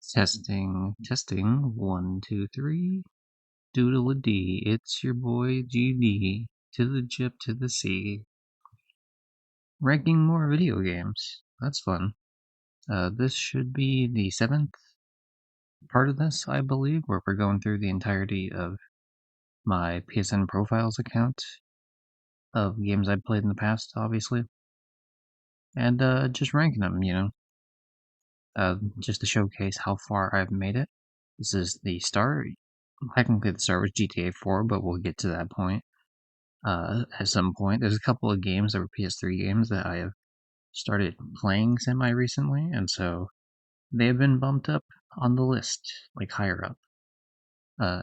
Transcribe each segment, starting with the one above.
Testing, testing. 1, 2, 3. Doodle-a-dee. It's your boy GD. To the gyp, to the C. Ranking more video games. That's fun. This should be the 7th part of this, I believe, where we're going through the entirety of my PSN Profiles account of games I've played in the past, obviously. And, just ranking them, just to showcase how far I've made it. This is the start. Technically, the start was GTA 4, but we'll get to that point at some point. There's a couple of games that were PS3 games that I have started playing semi-recently, and so they have been bumped up on the list, like higher up,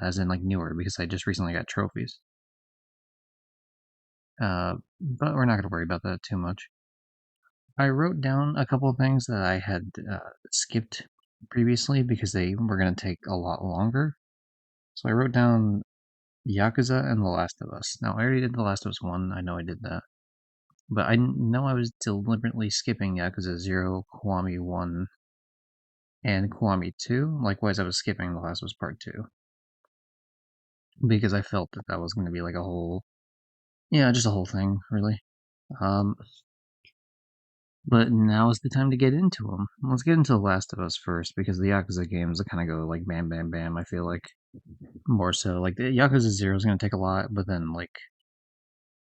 as in like newer, because I just recently got trophies. But we're not going to worry about that too much. I wrote down a couple of things that I had skipped previously because they were going to take a lot longer. So I wrote down Yakuza and The Last of Us. Now, I already did The Last of Us 1, I know I did that. But I know I was deliberately skipping Yakuza 0, Kiwami 1, and Kiwami 2. Likewise, I was skipping The Last of Us Part 2. Because I felt that that was going to be like a whole... Yeah, just a whole thing, really. But now is the time to get into them. Let's get into The Last of Us first, because the Yakuza games kind of go like bam, bam, bam, I feel like. More so. Like, the Yakuza 0 is going to take a lot, but then, like,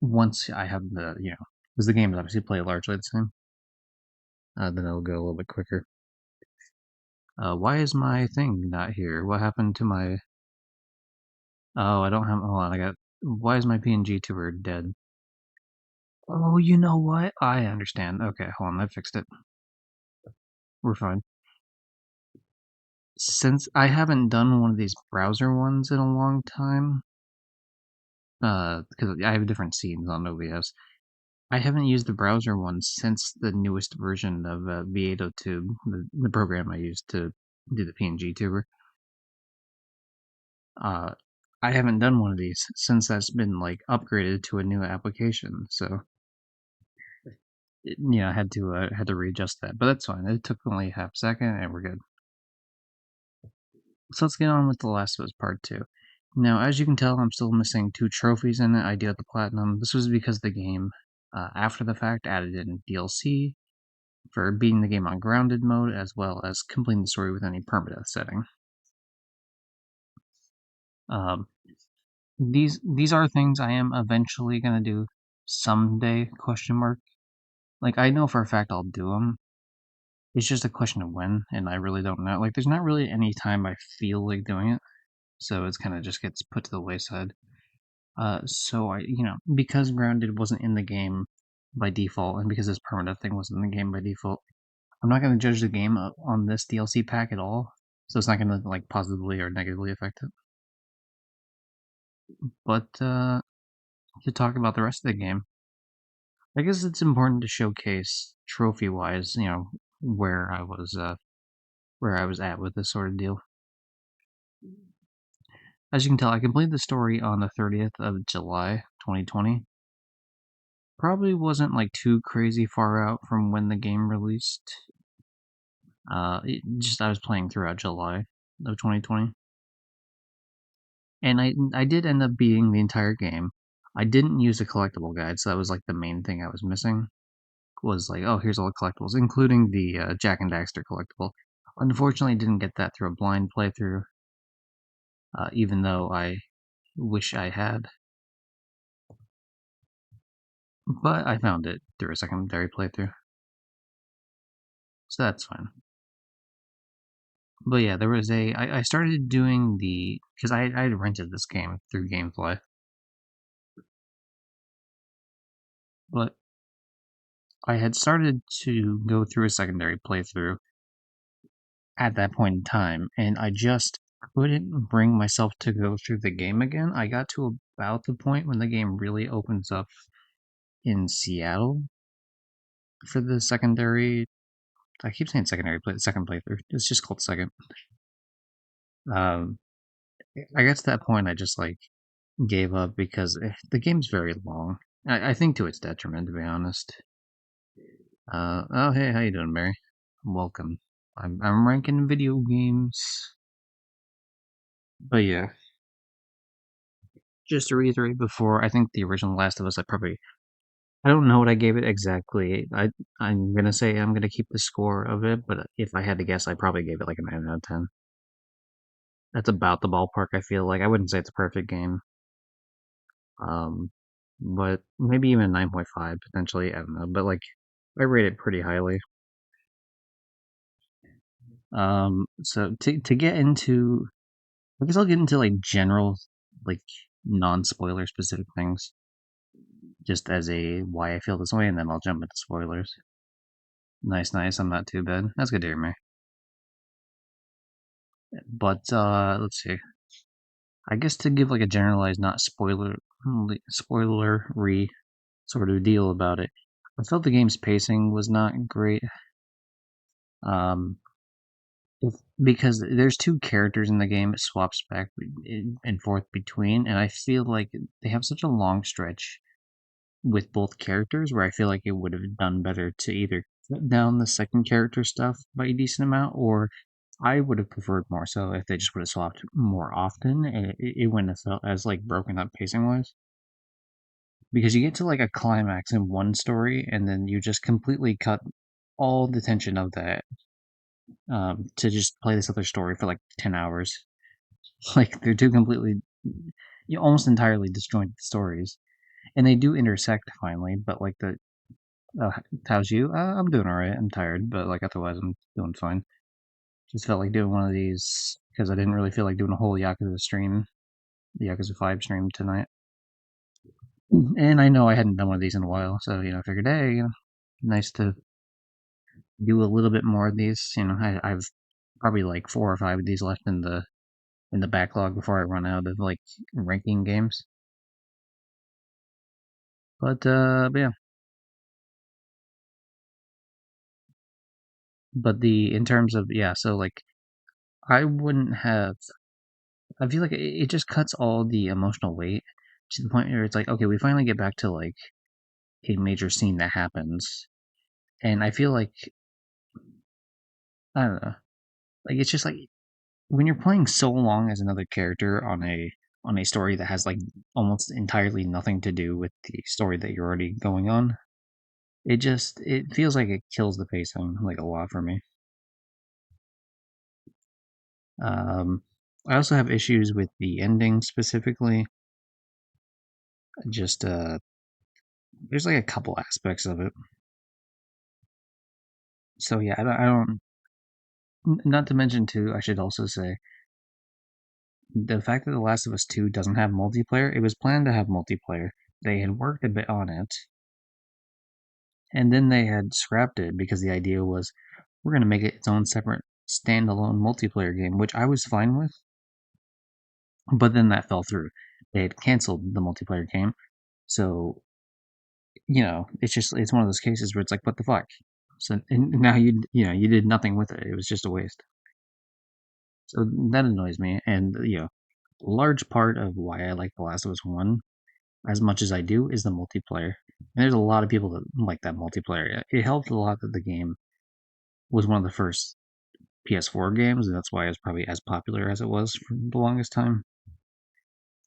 once I have the, because the games obviously play largely the same, then it'll go a little bit quicker. Why is my thing not here? What happened to my... Oh, I don't have... Hold on, Why is my PNG tour dead? Oh, you know what? I understand. Okay, hold on, I fixed it. We're fine. Since I haven't done one of these browser ones in a long time, because I have different scenes on OBS, I haven't used the browser one since the newest version of V802, the program I used to do the PNG tuber. I haven't done one of these since that's been like upgraded to a new application, so I had to readjust that, but that's fine. It took only half a second, and we're good. So let's get on with The Last of Us Part 2. Now, as you can tell, I'm still missing 2 trophies in it. I did the platinum. This was because the game, after the fact, added in DLC for beating the game on grounded mode, as well as completing the story with any permadeath setting. These are things I am eventually gonna do someday? Question mark. Like, I know for a fact I'll do them. It's just a question of when, and I really don't know. Like, there's not really any time I feel like doing it, so it's kind of just gets put to the wayside. So because grounded wasn't in the game by default, and because this permadeath thing wasn't in the game by default, I'm not going to judge the game on this DLC pack at all, so it's not going to like positively or negatively affect it. But to talk about the rest of the game, I guess it's important to showcase trophy-wise, where I was at with this sort of deal. As you can tell, I completed the story on the 30th of July, 2020. Probably wasn't like too crazy far out from when the game released. I was playing throughout July of 2020. And I did end up beating the entire game. I didn't use a collectible guide, so that was like the main thing I was missing. Was like, oh, here's all the collectibles, including the Jak and Daxter collectible. Unfortunately, didn't get that through a blind playthrough, even though I wish I had. But I found it through a secondary playthrough. So that's fine. But yeah, there was I started doing because I had rented this game through Gamefly. But I had started to go through a secondary playthrough at that point in time, and I just couldn't bring myself to go through the game again. I got to about the point when the game really opens up in Seattle for the secondary. I keep saying second playthrough. It's just called second. Um, I got to that point, I just like gave up because the game's very long. I think to its detriment, to be honest. Oh hey, how you doing, Mary? Welcome. I'm ranking video games. But yeah, just to reiterate before, I think the original Last of Us, I don't know what I gave it exactly. I'm gonna say I'm gonna keep the score of it, but if I had to guess, I probably gave it like a 9 out of 10. That's about the ballpark. I feel like I wouldn't say it's a perfect game, um, but maybe even 9.5 potentially. I don't know, but like I rate it pretty highly. So to get into, I guess I'll get into like general, like non-spoiler specific things, just as a why I feel this way, and then I'll jump into spoilers. Nice, nice. I'm not too bad. That's good to hear me. But let's see. I guess to give like a generalized, not spoilery sort of deal about it, I felt the game's pacing was not great. Um, because there's two characters in the game it swaps back and forth between, and I feel like they have such a long stretch with both characters where I feel like it would have done better to either cut down the second character stuff by a decent amount, or I would have preferred more so if they just would have swapped more often and it wouldn't have felt as like broken up pacing wise. Because you get to like a climax in one story and then you just completely cut all the tension of that to just play this other story for like 10 hours. Like they're two completely, you almost entirely disjointed stories. And they do intersect finally, but like how's you? I'm doing alright. I'm tired, but like otherwise I'm doing fine. Just felt like doing one of these because I didn't really feel like doing a whole Yakuza stream, the Yakuza 5 stream tonight. And I know I hadn't done one of these in a while, so I figured, hey, nice to do a little bit more of these. I've probably like 4 or 5 of these left in the backlog before I run out of like ranking games. But yeah, but the in terms of yeah, so like I wouldn't have. I feel like it just cuts all the emotional weight to the point where it's like, okay, we finally get back to like a major scene that happens, and I feel like I don't know, like it's just like when you're playing so long as another character on a story that has like almost entirely nothing to do with the story that you're already going on, it feels like it kills the pacing like a lot for me. Um, I also have issues with the ending specifically. Just there's like a couple aspects of it. So yeah, not to mention too. I should also say the fact that The Last of Us 2 doesn't have multiplayer. It was planned to have multiplayer. They had worked a bit on it, and then they had scrapped it because the idea was we're going to make it its own separate standalone multiplayer game, which I was fine with. But then that fell through. They had canceled the multiplayer game, so it's one of those cases where it's like, what the fuck? So and now you did nothing with it. It was just a waste. So that annoys me, and a large part of why I like The Last of Us One as much as I do is the multiplayer. And there's a lot of people that like that multiplayer. It helped a lot that the game was one of the first PS4 games, and that's why it was probably as popular as it was for the longest time.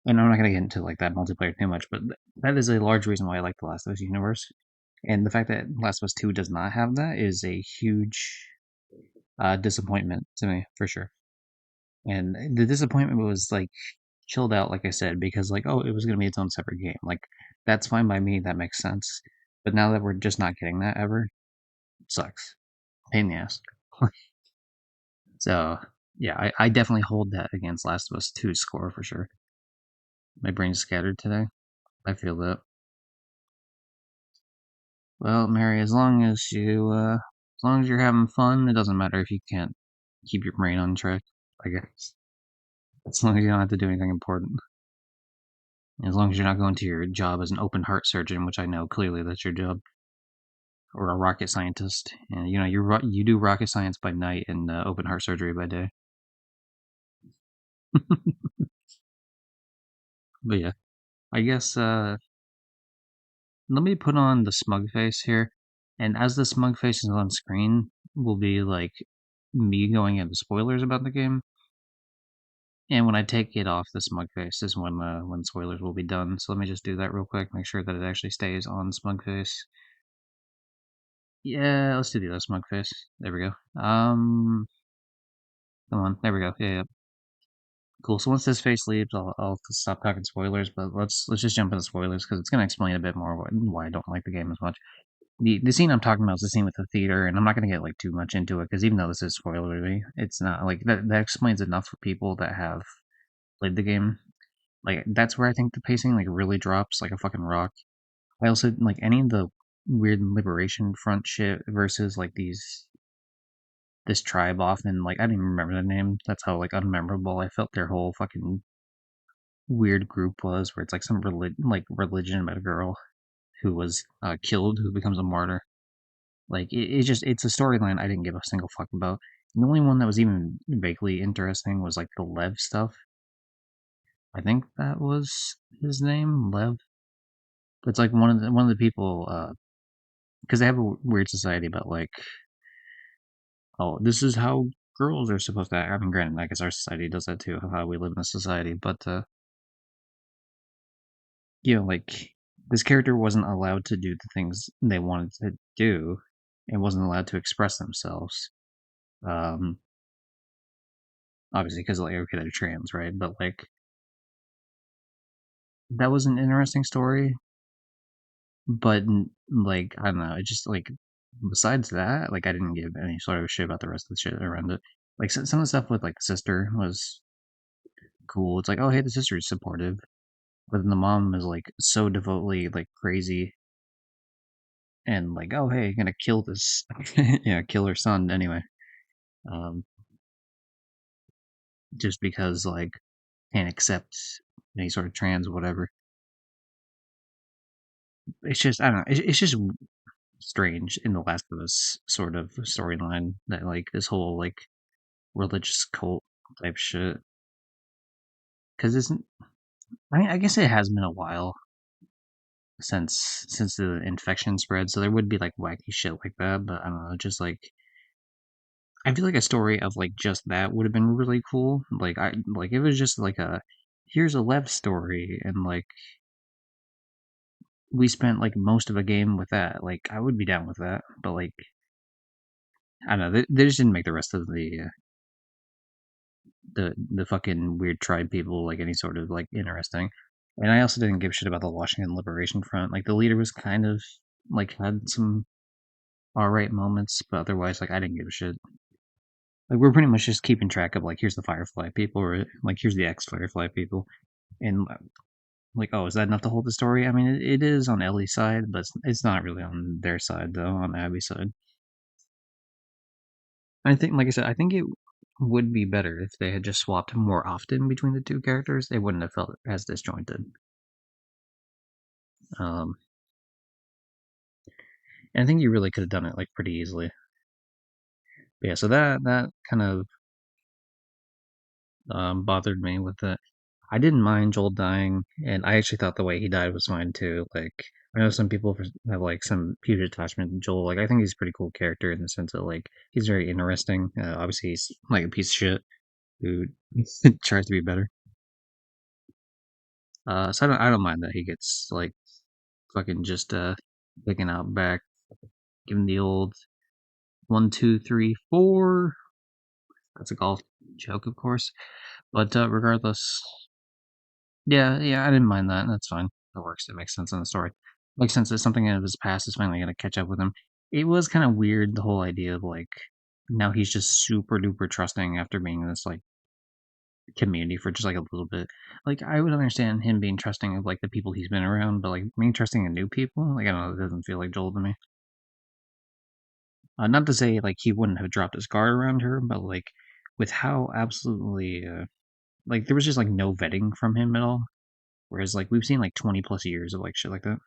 And I'm not going to get into like that multiplayer too much, but that is a large reason why I like the Last of Us universe. And the fact that Last of Us 2 does not have that is a huge disappointment to me, for sure. And the disappointment was like chilled out, like I said, because like, oh, it was going to be its own separate game. Like, that's fine by me. That makes sense. But now that we're just not getting that ever, it sucks. Pain in the ass. So, yeah, I definitely hold that against Last of Us 2 score for sure. My brain's scattered today. I feel that. Well, Mary, as long as you're having fun, it doesn't matter if you can't keep your brain on track. I guess as long as you don't have to do anything important, as long as you're not going to your job as an open heart surgeon, which I know clearly that's your job, or a rocket scientist, and you do rocket science by night and open heart surgery by day. But yeah, I guess let me put on the smug face here, and as the smug face is on screen, will be like me going into spoilers about the game. And when I take it off the smug face is when spoilers will be done. So let me just do that real quick, make sure that it actually stays on smug face. Yeah, let's do the other smug face. There we go. Come on, there we go. Yeah, yeah. Cool. So once this face leaves, I'll stop talking spoilers. But let's just jump into spoilers because it's gonna explain a bit more why I don't like the game as much. The scene I'm talking about is the scene with the theater, and I'm not gonna get like too much into it because even though this is spoilery, it's not like that explains enough for people that have played the game. Like that's where I think the pacing like really drops like a fucking rock. I also like any of the weird liberation front shit versus like this tribe often like I don't even remember the name. That's how like unmemorable I felt their whole fucking weird group was, where it's like some religion about a girl who was killed, who becomes a martyr. Like it's a storyline I didn't give a single fuck about. The only one that was even vaguely interesting was like the Lev stuff. I think that was his name, Lev. It's like one of the people, because they have a weird society about like, oh, this is how girls are supposed to act. I mean, granted, I guess our society does that too, how we live in a society. But like this character wasn't allowed to do the things they wanted to do, and wasn't allowed to express themselves. Um, Obviously, because like okay, they're trans, right? But like that was an interesting story. But like I don't know, it just like besides that, like I didn't give any sort of shit about the rest of the shit around it. Like some of the stuff with like the sister was cool. It's like, oh hey, the sister is supportive, but then the mom is like so devotedly like crazy and like, oh hey, you're gonna kill this, yeah, kill her son anyway, um, just because like can't accept any sort of trans or whatever. It's just I don't know. It's just strange in the Last of Us sort of storyline that like this whole like religious cult type shit. Because isn't I mean I guess it has been a while since the infection spread, so there would be like wacky shit like that. But I don't know, just like I feel like a story of like just that would have been really cool. Like I like it was just like a here's a Lev story, and like we spent like most of a game with that. Like I would be down with that, but like I don't know, they just didn't make the rest of the fucking weird tribe people like any sort of like interesting. And I also didn't give a shit about the Washington Liberation Front. Like the leader was kind of like had some alright moments, but otherwise like I didn't give a shit. Like we're pretty much just keeping track of like here's the Firefly people or like here's the ex Firefly people, and like oh is that enough to hold the story? I mean it is on Ellie's side, but it's not really on their side though, on Abby's side. I think, like I said, I think it would be better if they had just swapped more often between the two characters. They wouldn't have felt as disjointed. Um, and I think you really could have done it like pretty easily. But yeah, so that kind of bothered me with it. I didn't mind Joel dying, and I actually thought the way he died was fine too. Like I know some people have like some huge attachment to Joel. Like I think he's a pretty cool character in the sense that like he's very interesting. Obviously, he's like a piece of shit who tries to be better. So I don't mind that he gets like fucking just picking out back, giving the old 1, 2, 3, 4. That's a golf joke, of course. But regardless, yeah, I didn't mind that. That's fine. That works. It makes sense in the story. Makes sense that something out of his past is finally gonna catch up with him. It was kind of weird the whole idea of like now he's just super duper trusting after being in this like community for just like a little bit. Like I would understand him being trusting of like the people he's been around, but like being trusting of new people, like I don't know, it doesn't feel like Joel to me. Not to say like he wouldn't have dropped his guard around her, but like with how absolutely like there was just like no vetting from him at all. Whereas like we've seen like 20 plus years of like shit like that,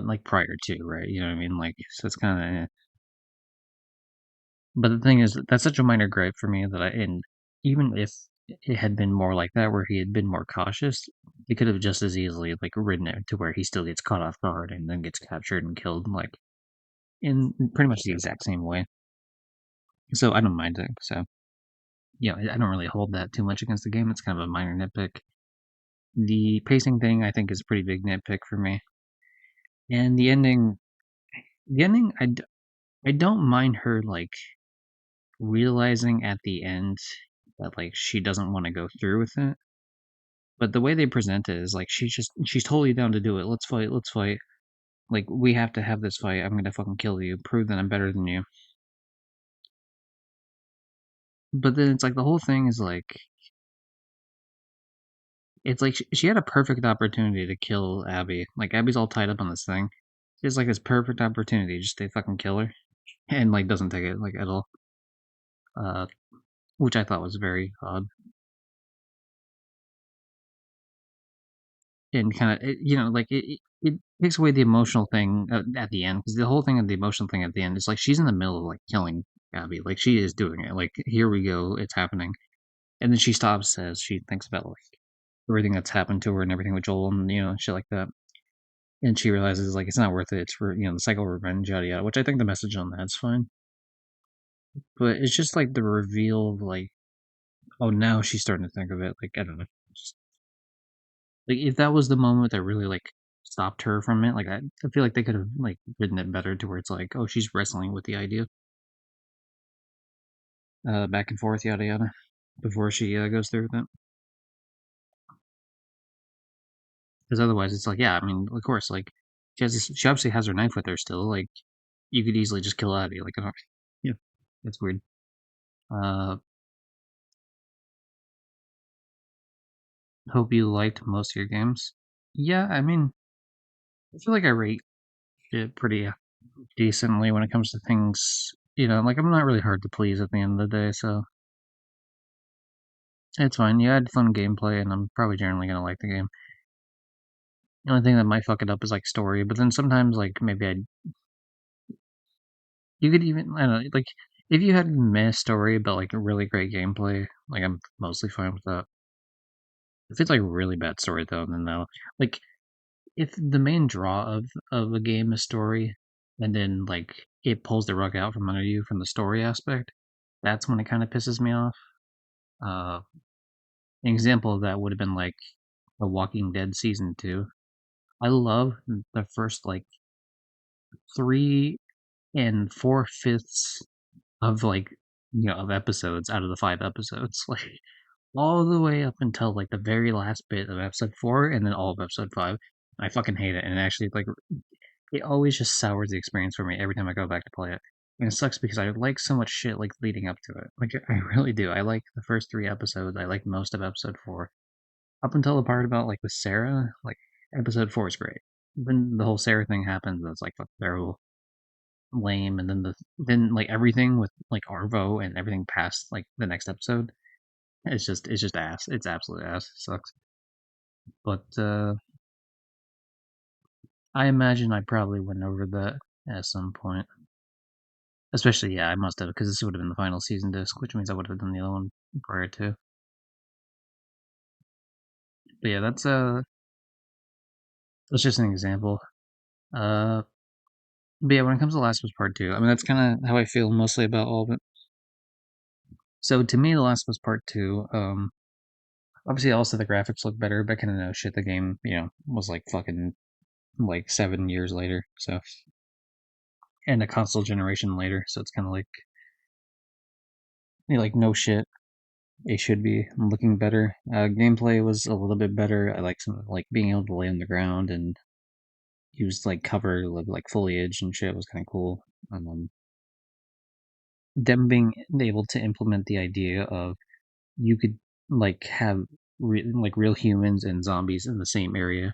like prior to, right? You know what I mean? Like so it's kind of. But the thing is, that's such a minor gripe for me that and even if it had been more like that, where he had been more cautious, he could have just as easily like ridden it to where he still gets caught off guard and then gets captured and killed, like in pretty much the exact same way. So I don't mind it. So yeah, I don't really hold that too much against the game. It's kind of a minor nitpick. The pacing thing I think is a pretty big nitpick for me, and the ending I don't mind her like realizing at the end that like she doesn't want to go through with it. But the way they present it is like she's totally down to do it. Let's fight, let's fight. Like we have to have this fight. I'm gonna fucking kill you. Prove that I'm better than you. But then it's like the whole thing is like it's like she had a perfect opportunity to kill Abby. Like Abby's all tied up on this thing. She has like this perfect opportunity just to fucking kill her, and like doesn't take it like at all. Uh, which I thought was very odd. And kind of like it takes away the emotional thing at the end, because the whole thing of the emotional thing at the end is like she's in the middle of like killing Abby, like she is doing it, like here we go, it's happening, and then she stops as she thinks about like everything that's happened to her and everything with Joel and shit like that, and she realizes like it's not worth it, it's for the cycle of revenge, yada yada, which I think the message on that's fine, but it's just like the reveal of like, oh, now she's starting to think of it, like I don't know, just like, if that was the moment that really, like, stopped her from it, like, I feel like they could have, like, written it better to where it's like, "Oh, she's wrestling with the idea, back and forth, yada yada," before she, goes through with it. Because otherwise, it's like, yeah, I mean, of course, like, she obviously has her knife with her still, like, you could easily just kill Abby, like, yeah, it's weird. Uh, hope you liked most of your games. Yeah, I mean, I feel like I rate it pretty decently when it comes to things, like, I'm not really hard to please at the end of the day, so it's fine. You had fun gameplay, and I'm probably generally gonna like the game. The only thing that might fuck it up is like story, but then sometimes like maybe you could even, I don't know, like if you had meh story but like a really great gameplay, like I'm mostly fine with that. If it's like really bad story though, then no. Like if the main draw of a game is story, and then like it pulls the rug out from under you from the story aspect, that's when it kind of pisses me off. Uh, an example of that would have been like The Walking Dead season 2. I love the first like 3 and 4/5 of like of episodes out of the 5 episodes, like all the way up until like the very last bit of episode 4, and then all of episode 5. I fucking hate it, and actually like it always just sours the experience for me every time I go back to play it. And it sucks because I like so much shit like leading up to it. Like I really do. I like the first 3 episodes. I like most of episode 4. Up until the part about like with Sarah, like episode 4 is great. When the whole Sarah thing happens, that's like fucking terrible, lame, and then like everything with like Arvo and everything past like the next episode, it's just ass. It's absolute ass. It sucks. But I imagine I probably went over that at some point. Especially, yeah, I must have, because this would have been the final season disc, which means I would have done the other one prior to. But yeah, that's just an example. Uh, but yeah, when it comes to Last of Us Part Two, I mean that's kind of how I feel mostly about all of it. So to me, The Last of Us Part Two, obviously also the graphics look better, but kind of no shit. The game, was like fucking like 7 years later, so, and a console generation later, so it's kind of like, like no shit. It should be looking better. Gameplay was a little bit better. I like some like being able to lay on the ground and use like cover with like foliage and shit was kind of cool. Them being able to implement the idea of you could like have like real humans and zombies in the same area,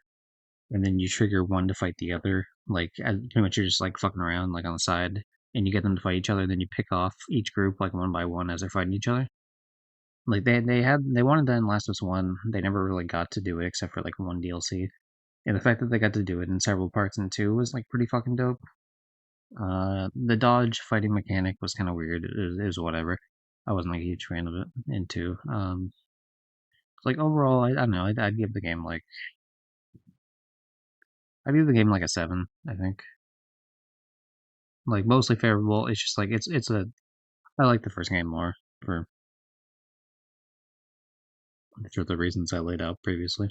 and then you trigger one to fight the other. Like pretty much you're just like fucking around like on the side, and you get them to fight each other. Then you pick off each group like one by one as they're fighting each other. Like they wanted that in Last of Us One. They never really got to do it except for like one DLC. And the fact that they got to do it in several parts in two was like pretty fucking dope. The dodge fighting mechanic was kind of weird. It was whatever. I wasn't like a huge fan of it in two. Like overall, I don't know. I'd give the game like a 7. I think like mostly favorable. It's just like it's a I like the first game more for the reasons I laid out previously.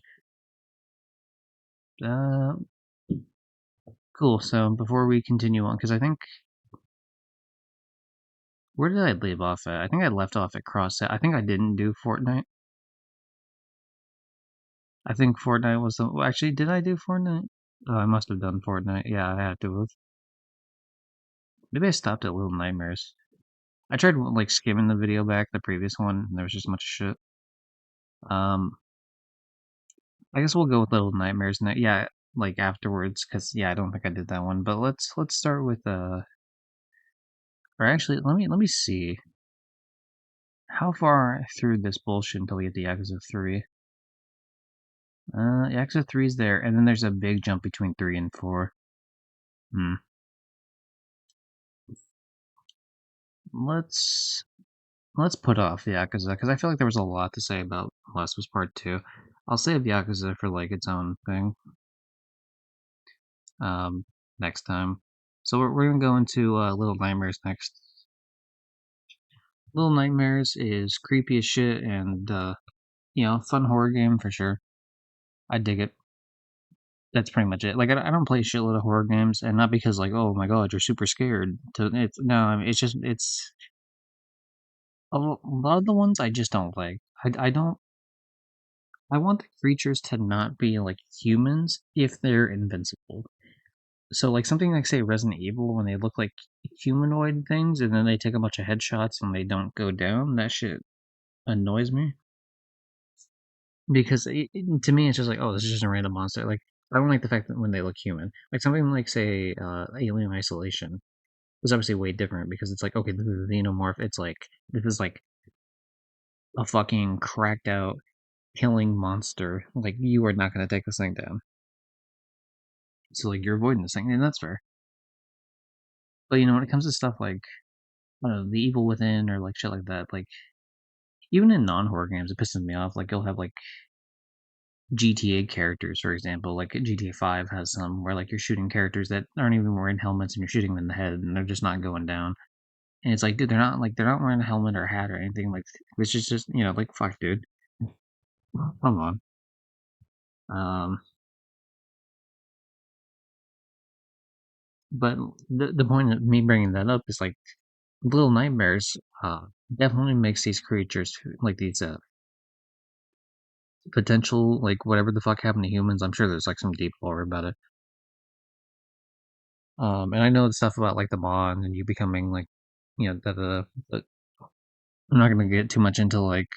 Uh, cool. So before we continue on, because I think where did I leave off at? I think I left off at Cross. I think I didn't do Fortnite. I think Fortnite was the. Well, actually, did I do Fortnite? Oh, I must have done Fortnite. Yeah, I had to have. Maybe I stopped at Little Nightmares. I tried like skimming the video back, the previous one, and there was just much shit. Um, I guess we'll go with Little Nightmares now. Yeah, like afterwards, because yeah, I don't think I did that one. But let's start with or actually, let me see how far through this bullshit until we get to Yakuza 3. Yakuza 3 is there, and then there's a big jump between 3 and 4. Hmm. Let's let's put off Yakuza because I feel like there was a lot to say about Last of Us Part 2. I'll save Yakuza for like its own thing. Um, next time. So we're gonna go into Little Nightmares next. Little Nightmares is creepy as shit and fun horror game for sure. I dig it. That's pretty much it. Like I don't play a shitload of horror games, and not because like oh my god you're super scared. It's no, I mean, it's just it's a lot of the ones I just don't like. I don't. I want the creatures to not be like humans if they're invincible. So like something like say Resident Evil when they look like humanoid things and then they take a bunch of headshots and they don't go down, that shit annoys me because to me it's just like oh this is just a random monster. Like I don't like the fact that when they look human, like something like say Alien Isolation was obviously way different because it's like okay this is a xenomorph. It's like this is like a fucking cracked out killing monster. Like you are not gonna take this thing down. So like you're avoiding this thing and that's fair. But when it comes to stuff like I don't know, The Evil Within or like shit like that, like even in non-horror games, it pisses me off. Like you'll have like GTA characters, for example, like GTA 5 has some where like you're shooting characters that aren't even wearing helmets and you're shooting them in the head and they're just not going down. And it's like, dude, they're not wearing a helmet or a hat or anything. Like it's just like fuck, dude, come on. Um, but the point of me bringing that up is like Little Nightmares definitely makes these creatures like these potential like whatever the fuck happened to humans. I'm sure there's like some deep lore about it. And I know the stuff about like the bond and you becoming like, but I'm not gonna get too much into like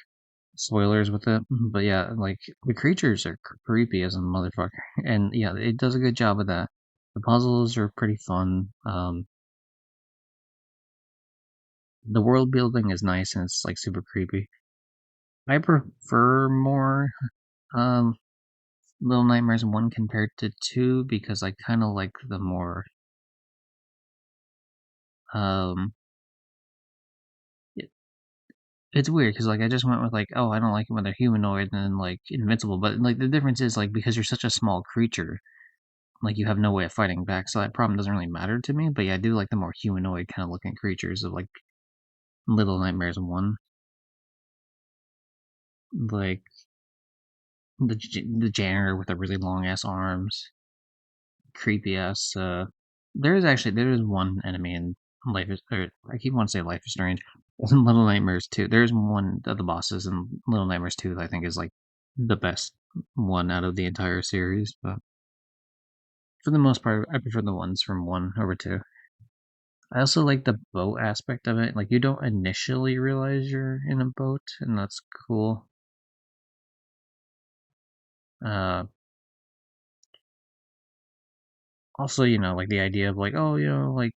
spoilers with it. But yeah, like the creatures are creepy as a motherfucker, and yeah, it does a good job of that. The puzzles are pretty fun. The world building is nice and it's like super creepy. I prefer more um Little Nightmares 1 compared to 2 because I kind of like the more um it's weird because like I just went with like, oh, I don't like it when they're humanoid and then like invincible, but like the difference is like because you're such a small creature, like you have no way of fighting back, so that problem doesn't really matter to me. But yeah, I do like the more humanoid kind of looking creatures of like Little Nightmares 1, like the janitor with the really long ass arms, creepy ass. There is one enemy in Life is, or I keep wanting to say Life is Strange. In Little Nightmares 2, there's one of the bosses in Little Nightmares 2 that I think is like the best one out of the entire series. But for the most part, I prefer the ones from 1 over 2. I also like the boat aspect of it. Like you don't initially realize you're in a boat, and that's cool. Uh, Also, like the idea of like, oh, like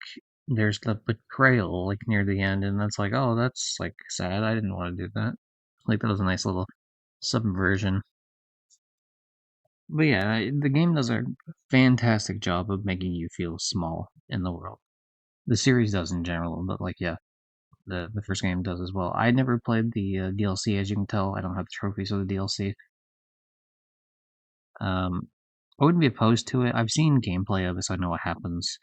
there's the betrayal like near the end, and that's like, oh, that's like sad. I didn't want to do that. Like that was a nice little subversion. But yeah, the game does a fantastic job of making you feel small in the world. The series does in general, but like yeah, the first game does as well. I never played the DLC, as you can tell. I don't have the trophies of the DLC. I wouldn't be opposed to it. I've seen gameplay of it, so I know what happens.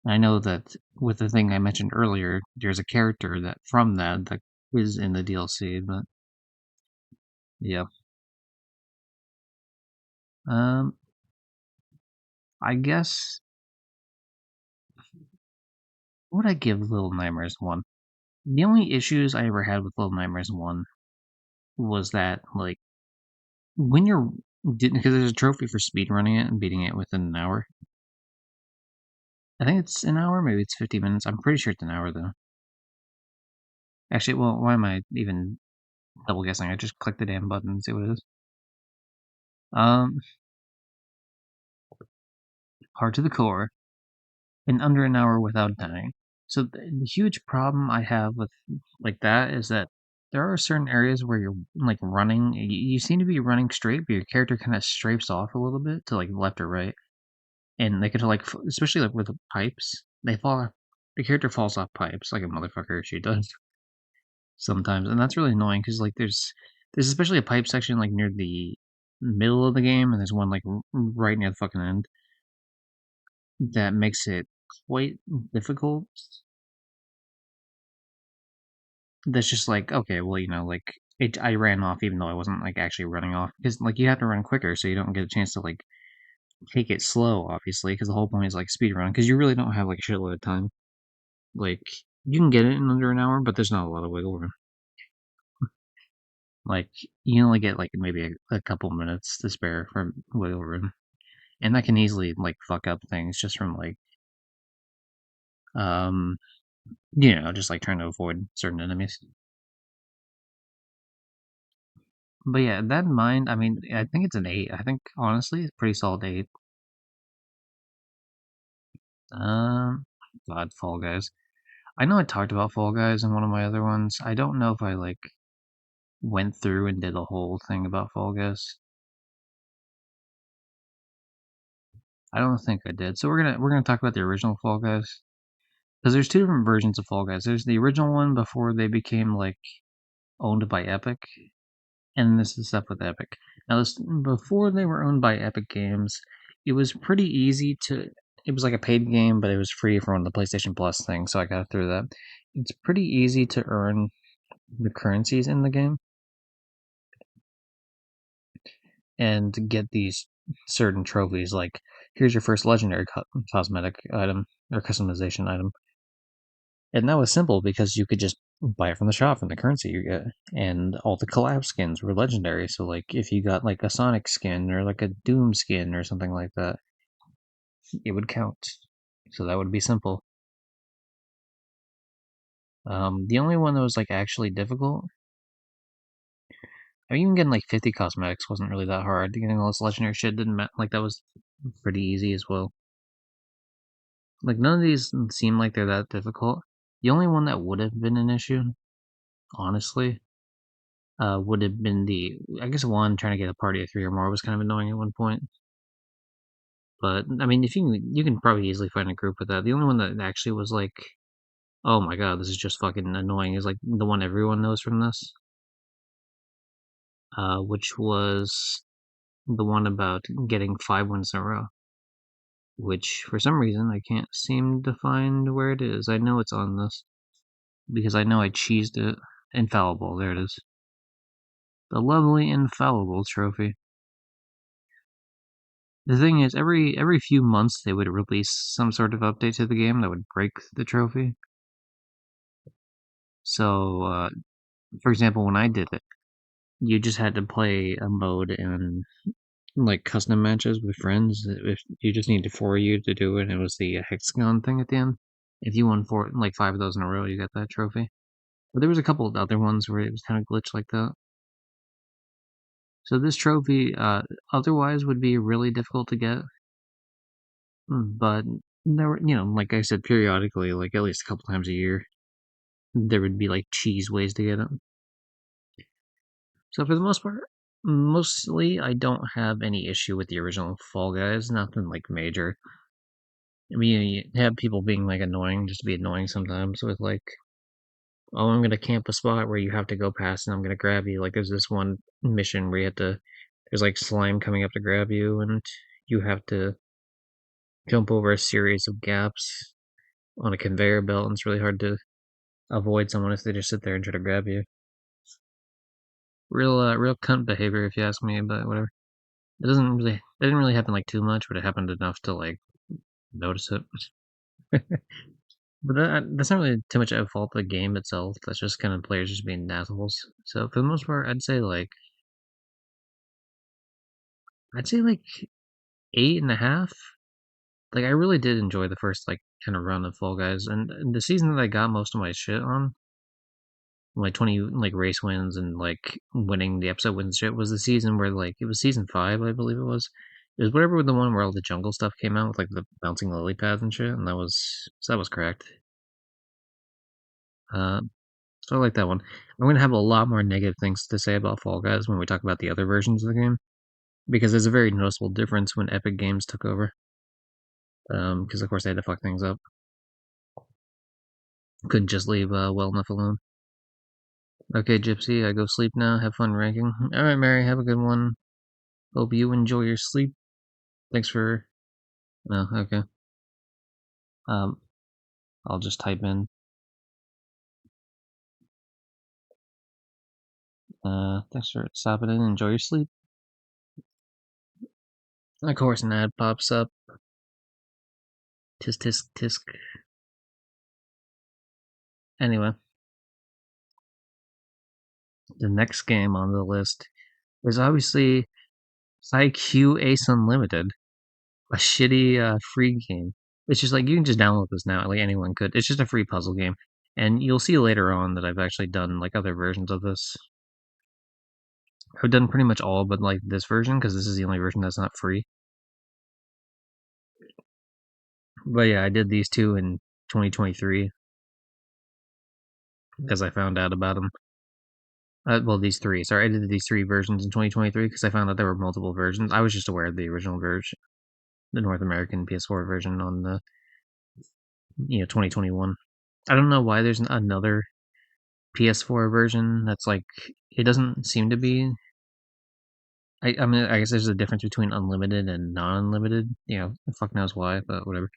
I know that with the thing I mentioned earlier, there's a character that from that is in the DLC, but yeah. Um, I guess what would I give Little Nightmares 1? The only issues I ever had with Little Nightmares 1 was that, like, when you're because there's a trophy for speedrunning it and beating it within an hour. I think it's an hour, maybe it's 50 minutes. I'm pretty sure it's an hour though. Actually, well, why am I even double guessing? I just click the damn button and see what it is. Um, hard to the core, in under an hour without dying. So the huge problem I have with like that is that there are certain areas where you're like running. You seem to be running straight, but your character kind of strafes off a little bit to like left or right, and they could like, especially like with the pipes, they fall. The character falls off pipes like a motherfucker. She does sometimes, and that's really annoying because like there's especially a pipe section like near the middle of the game, and there's one like right near the fucking end that makes it quite difficult. That's just like, okay, well, like I ran off even though I wasn't like actually running off because like you have to run quicker so you don't get a chance to like take it slow, obviously, because the whole point is like speed run because you really don't have like a shitload of time. Like you can get it in under an hour, but there's not a lot of wiggle room. Like you only get like maybe a couple minutes to spare for wiggle room, and that can easily like fuck up things just from like um just like trying to avoid certain enemies. But yeah, that in mind, I mean, I think it's an 8. I think honestly, it's pretty solid 8. Um, God, Fall Guys. I know I talked about Fall Guys in one of my other ones. I don't know if I like went through and did a whole thing about Fall Guys. I don't think I did. So we're gonna talk about the original Fall Guys because there's two different versions of Fall Guys. There's the original one before they became like owned by Epic, and this is stuff with Epic. Now, this before they were owned by Epic Games, it was pretty easy to. It was like a paid game, but it was free from the PlayStation Plus thing, so I got through that. It's pretty easy to earn the currencies in the game and to get these certain trophies. Like, here's your first legendary cosmetic item or customization item, and that was simple because you could just buy it from the shop from the currency you get. And all the collab skins were legendary. So like if you got like a Sonic skin or like a Doom skin or something like that, it would count. So that would be simple. The only one that was like actually difficult, I mean, even getting like 50 cosmetics wasn't really that hard. Getting all this legendary shit didn't like that was pretty easy as well. Like none of these seem like they're that difficult. The only one that would have been an issue, honestly, would have been I guess one trying to get a party of 3 or more was kind of annoying at one point. But I mean, if you can probably easily find a group with that. The only one that actually was like, oh my god, this is just fucking annoying is like the one everyone knows from this, which was the one about getting 5 wins in a row. Which for some reason I can't seem to find where it is. I know it's on this because I know I cheesed it. Infallible, there it is. The lovely Infallible trophy. The thing is, every few months they would release some sort of update to the game that would break the trophy. So, for example, when I did it, you just had to play a mode in like custom matches with friends. If you just needed 4 of you to do it, it was the hexagon thing at the end. If you won like 5 of those in a row, you got that trophy. But there was a couple of other ones where it was kind of glitched like that. So this trophy, otherwise would be really difficult to get. But there were, like I said, periodically, like at least a couple times a year, there would be like cheese ways to get it. So for the most part, mostly I don't have any issue with the original Fall Guys. Nothing like major. I mean, you have people being like annoying, just to be annoying sometimes with like, oh, I'm gonna camp a spot where you have to go past and I'm gonna grab you. Like there's this one mission where you have to, there's like slime coming up to grab you and you have to jump over a series of gaps. on a conveyor belt, and it's really hard to avoid someone if they just sit there and try to grab you. Real cunt behavior, if you ask me, but whatever. It didn't really happen like too much, but it happened enough to like notice it. But that's not really too much at fault of the game itself. That's just kind of players just being assholes. So for the most part, I'd say like 8.5. Like I really did enjoy the first like kind of run of Fall Guys, and the season that I got most of my shit on, like 20 like race wins and like winning the episode wins shit, was the season where like it was season 5, I believe it was. It was whatever the one where all the jungle stuff came out with like the bouncing lily pads and shit, and that was correct. Uh, so I like that one. I'm gonna have a lot more negative things to say about Fall Guys when we talk about the other versions of the game, because there's a very noticeable difference when Epic Games took over. Because of course they had to fuck things up. Couldn't just leave well enough alone. Okay, Gypsy, I go sleep now. Have fun ranking. All right, Mary, have a good one. Hope you enjoy your sleep. Thanks for. No, okay. Um, I'll just type in. Thanks for stopping in. Enjoy your sleep. Of course, an ad pops up. Tisk tisk tisk. Anyway, the next game on the list is obviously PsyQ Ace Unlimited, a shitty free game. It's just like you can just download this now, like anyone could. It's just a free puzzle game, and you'll see later on that I've actually done like other versions of this. I've done pretty much all but like this version because this is the only version that's not free. But yeah, I did these two in 2023 because I found out about them. Well, these three. Sorry, I did these three versions in 2023 because I found out there were multiple versions. I was just aware of the original version, the North American PS4 version on the 2021. I don't know why there's another PS4 version that's like it doesn't seem to be. I mean, I guess there's a difference between unlimited and non-unlimited. Fuck knows why, but whatever.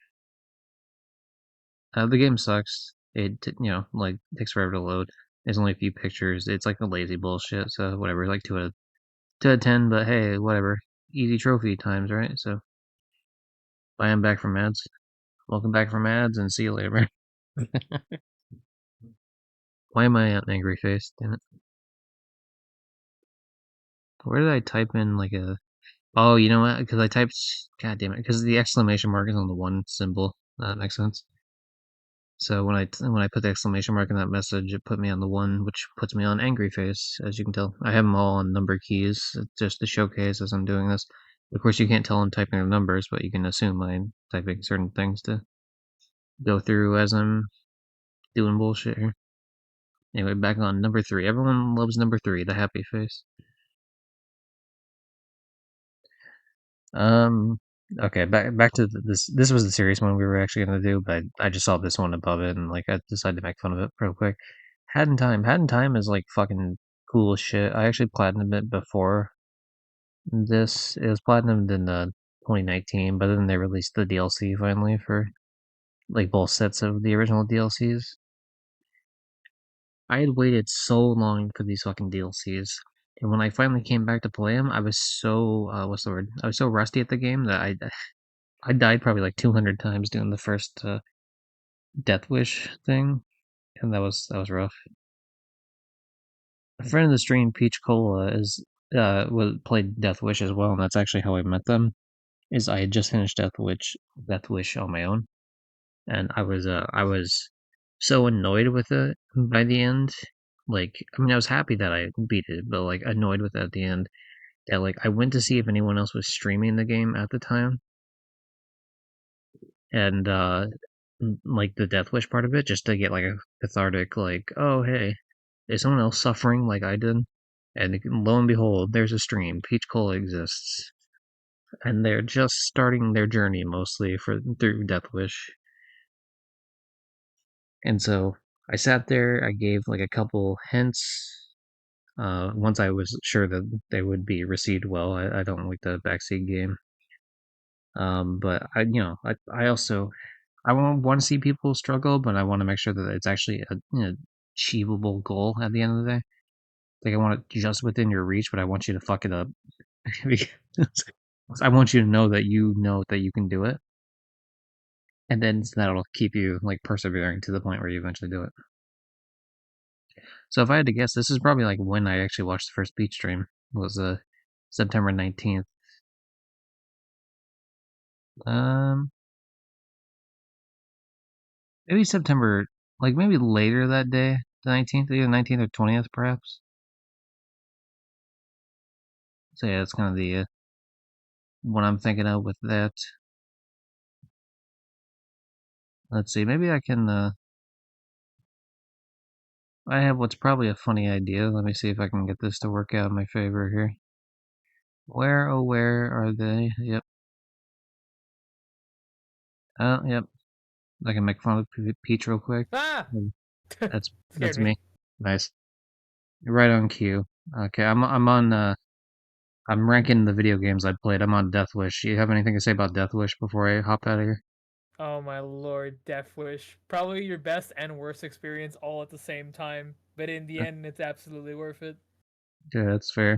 The game sucks. Like takes forever to load. There's only a few pictures. It's like a lazy bullshit. So whatever, like 2 out of 10. But hey, whatever. Easy trophy times, right? So I am back from ads. Welcome back from ads, and see you later, man. Why am I an angry face? Damn it. Where did I type in like a? Oh, you know what? Because I typed. God damn it! Because the exclamation mark is on the one symbol. That makes sense. So when I put the exclamation mark in that message, it put me on the one, which puts me on angry face. As you can tell, I have them all on number keys just to showcase as I'm doing this. Of course, you can't tell I'm typing the numbers, but you can assume I'm typing certain things to go through as I'm doing bullshit here. Anyway, back on number 3. Everyone loves number 3, the happy face. Um. Okay, back to this. This was the serious one we were actually gonna do, but I just saw this one above it, and like I decided to make fun of it real quick. Hat in Time. Hat in Time is like fucking cool as shit. I actually platinumed it before this. It was platinumed in 2019, but then they released the DLC finally for like both sets of the original DLCs. I had waited so long for these fucking DLCs, and when I finally came back to play them, I was so what's the word? I was so rusty at the game that I died probably like 200 times doing the first Death Wish thing, and that was rough. A friend of the stream, Peach Cola, is was played Death Wish as well, and that's actually how I met them. Is I had just finished Death Wish on my own, and I was so annoyed with it by the end. Like, I mean, I was happy that I beat it, but like annoyed with it at the end. That like I went to see if anyone else was streaming the game at the time, and like the Death Wish part of it, just to get like a cathartic, like, oh hey, is someone else suffering like I did? And lo and behold, there's a stream. Peach Cola exists, and they're just starting their journey mostly through Death Wish. And so I sat there. I gave like a couple hints. Once I was sure that they would be received well. I don't like the backseat game. But I also I want to see people struggle, but I want to make sure that it's actually an achievable goal at the end of the day. Like I want it just within your reach, but I want you to fuck it up. Because I want you to know that you can do it, and then that'll keep you like persevering to the point where you eventually do it. So if I had to guess, this is probably like when I actually watched the first Beach stream. Was September 19th. Um, maybe September, like maybe later that day, the 19th, either 19th or 20th, perhaps. So yeah, that's kind of the what I'm thinking of with that. Let's see, maybe I can. I have what's probably a funny idea. Let me see if I can get this to work out in my favor here. Where, oh, where are they? Yep. Oh, yep. I can make fun of Peach real quick. Ah! That's Scared me. me. Nice. Right on cue. Okay, I'm on. I'm ranking the video games I played. I'm on Death Wish. You have anything to say about Death Wish before I hop out of here? Oh my lord, Death Wish. Probably your best and worst experience all at the same time, but in the end, it's absolutely worth it. Yeah, that's fair.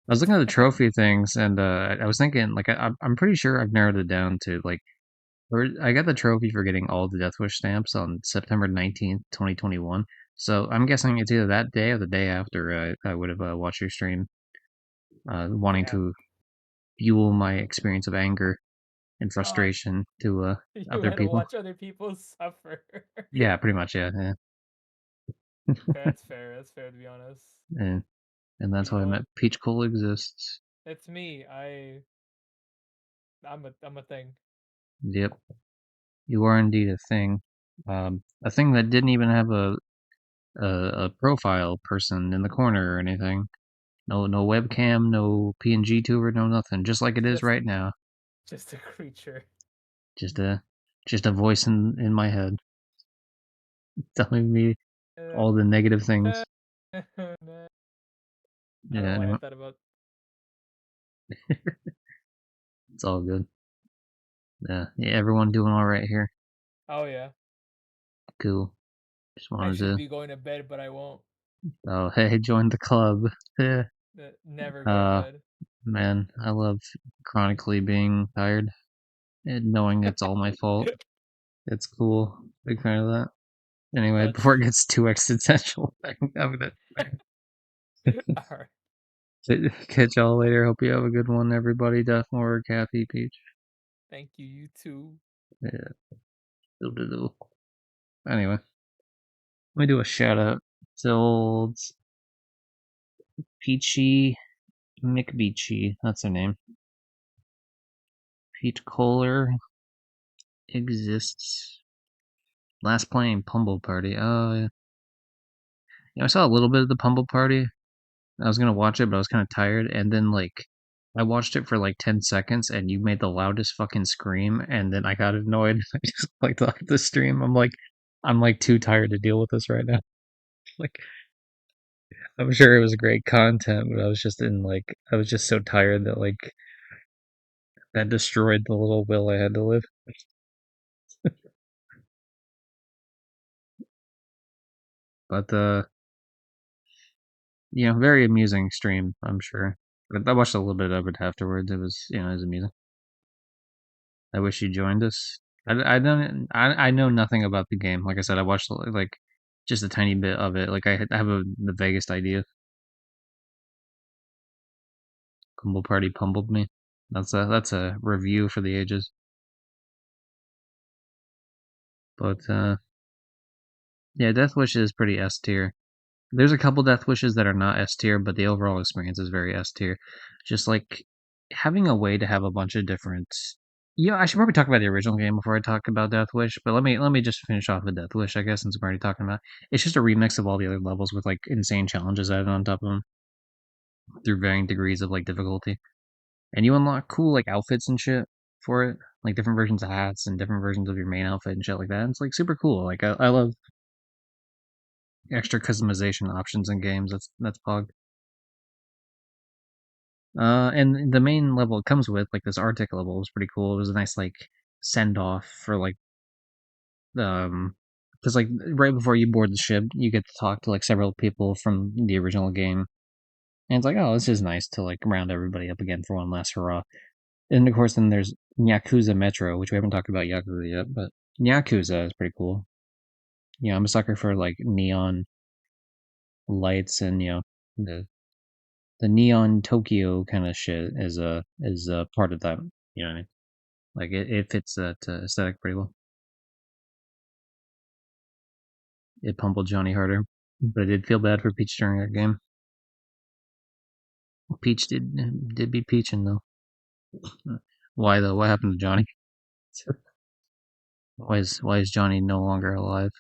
I was looking at the trophy things, and I was thinking, like, I'm pretty sure I've narrowed it down to like, I got the trophy for getting all the Death Wish stamps on September 19th, 2021. So I'm guessing it's either that day or the day after I would have watched your stream, wanting Damn. to fuel my experience of anger and God, frustration to you other had to people. watch other people suffer. Yeah, pretty much. Yeah, yeah. Okay, that's fair. That's fair to be honest. And But that's you why know I what? met Peach Cola exists. It's me. I'm a thing. Yep, you are indeed a thing. A thing that didn't even have a profile person in the corner or anything. No webcam, no PNG tuber, no nothing. Just like it is Just right now. just a creature. Just a just a voice in my head telling me Uh, all the negative things. nah. I don't Yeah, know why I anyway, thought about. it's all good. Yeah, everyone doing all right here. Oh yeah, Cool. Just I wanted should to. be going to bed, but I won't. Oh, hey, join the club. Yeah. Never go to Uh, bed. man, I love chronically being tired and knowing it's all my fault. It's cool. Big fan of that. Anyway, before That's it gets too existential, I'm gonna all right. catch y'all later. Hope you have a good one, everybody. Deathmore, Kathy, Peach. Thank you. You too. Yeah, doo-doo-doo. Anyway, let me do a shout out to old Peachy McBeachy. That's her name. Peach Kohler exists. Last playing Pumble Party. Oh, yeah. I saw a little bit of the Pumble Party. I was gonna watch it, but I was kind of tired. And then, like, I watched it for like 10 seconds, and you made the loudest fucking scream. And then I got annoyed. I just like left the stream. I'm like too tired to deal with this right now. Like, I'm sure it was great content, but I was just so tired that like that destroyed the little will I had to live. But very amusing stream, I'm sure. But I watched a little bit of it afterwards. It was amusing. I wish you joined us. I know nothing about the game. Like I said, I watched like just a tiny bit of it. Like I have the vaguest idea. Kumble Party pummeled me. That's a review for the ages. But yeah, Death Wish is pretty S tier. There's a couple Death Wishes that are not S tier, but the overall experience is very S tier. Just like having a way to have a bunch of different. Yeah, I should probably talk about the original game before I talk about Death Wish. But let me just finish off with Death Wish, I guess, since we're already talking about. It's just a remix of all the other levels with like insane challenges added on top of them through varying degrees of like difficulty, and you unlock cool like outfits and shit for it, like different versions of hats and different versions of your main outfit and shit like that. And it's like super cool. Like I love extra customization options in games. That's pog. And the main level it comes with, like this Arctic level, was pretty cool. It was a nice like send off for like because like right before you board the ship, you get to talk to like several people from the original game, and it's like, oh, this is nice to like round everybody up again for one last hurrah. And of course, then there's Yakuza Metro, which we haven't talked about Yakuza yet, but Yakuza is pretty cool. I'm a sucker for like neon lights and the the neon Tokyo kind of shit is a part of that. You know what I mean? Like it fits that aesthetic pretty well. It pummeled Johnny harder, but I did feel bad for Peach during that game. Peach did be peaching though. Why though? What happened to Johnny? Why is Johnny no longer alive?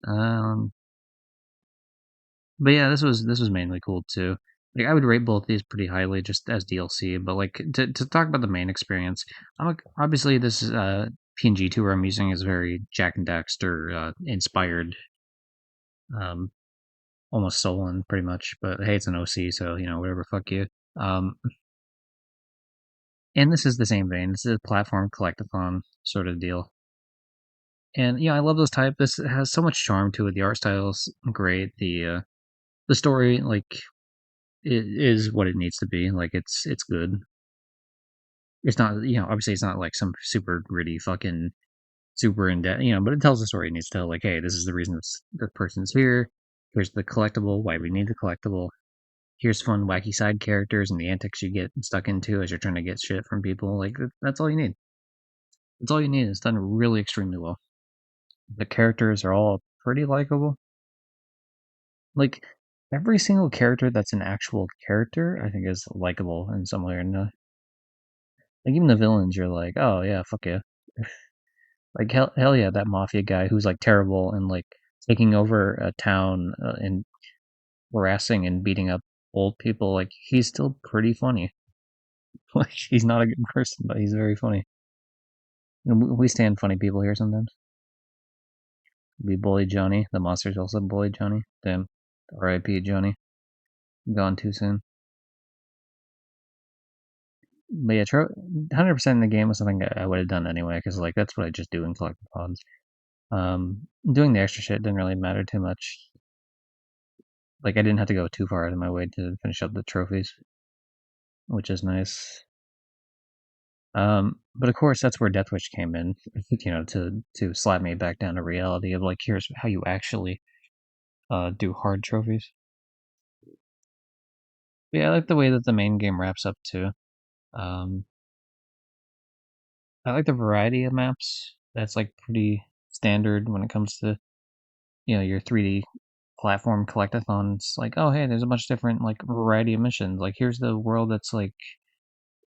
Um, but yeah, this was mainly cool too. Like I would rate both these pretty highly just as DLC, but like to talk about the main experience, I'm like, obviously this PNG tour I'm using is very Jack and Daxter inspired, um, almost stolen pretty much. But hey, it's an OC, so whatever, fuck you. Um, and this is the same vein. This is a platform collectathon sort of deal. And I love those type. This has so much charm to it. The art style's great. The story, like, it is what it needs to be. Like, it's good. It's not, obviously it's not like some super gritty fucking super in depth, but it tells the story it needs to tell. Like, hey, this is the reason this person's here. Here's the collectible. Why we need the collectible. Here's fun, wacky side characters and the antics you get stuck into as you're trying to get shit from people. Like, that's all you need. That's all you need. It's done really extremely well. The characters are all pretty likable. Like every single character that's an actual character, I think is likable in some way or another. Like even the villains, you're like, oh yeah, fuck yeah. Like hell yeah, that mafia guy who's like terrible and like taking over a town and harassing and beating up old people. Like he's still pretty funny. Like he's not a good person, but he's very funny. And we stand funny people here sometimes. We bully Johnny. The monsters also bully Johnny. Damn. R.I.P. Johnny. Gone too soon. But yeah, 100% in the game was something I would have done anyway, because like that's what I just do in collectathons. Doing the extra shit didn't really matter too much. Like I didn't have to go too far out of my way to finish up the trophies, which is nice. But of course that's where Deathwish came in, to slap me back down to reality of like here's how you actually do hard trophies. But yeah, I like the way that the main game wraps up too. Um, I like the variety of maps. That's like pretty standard when it comes to your 3D platform collectathons. Like, oh hey, there's a bunch of different like variety of missions. Like here's the world that's like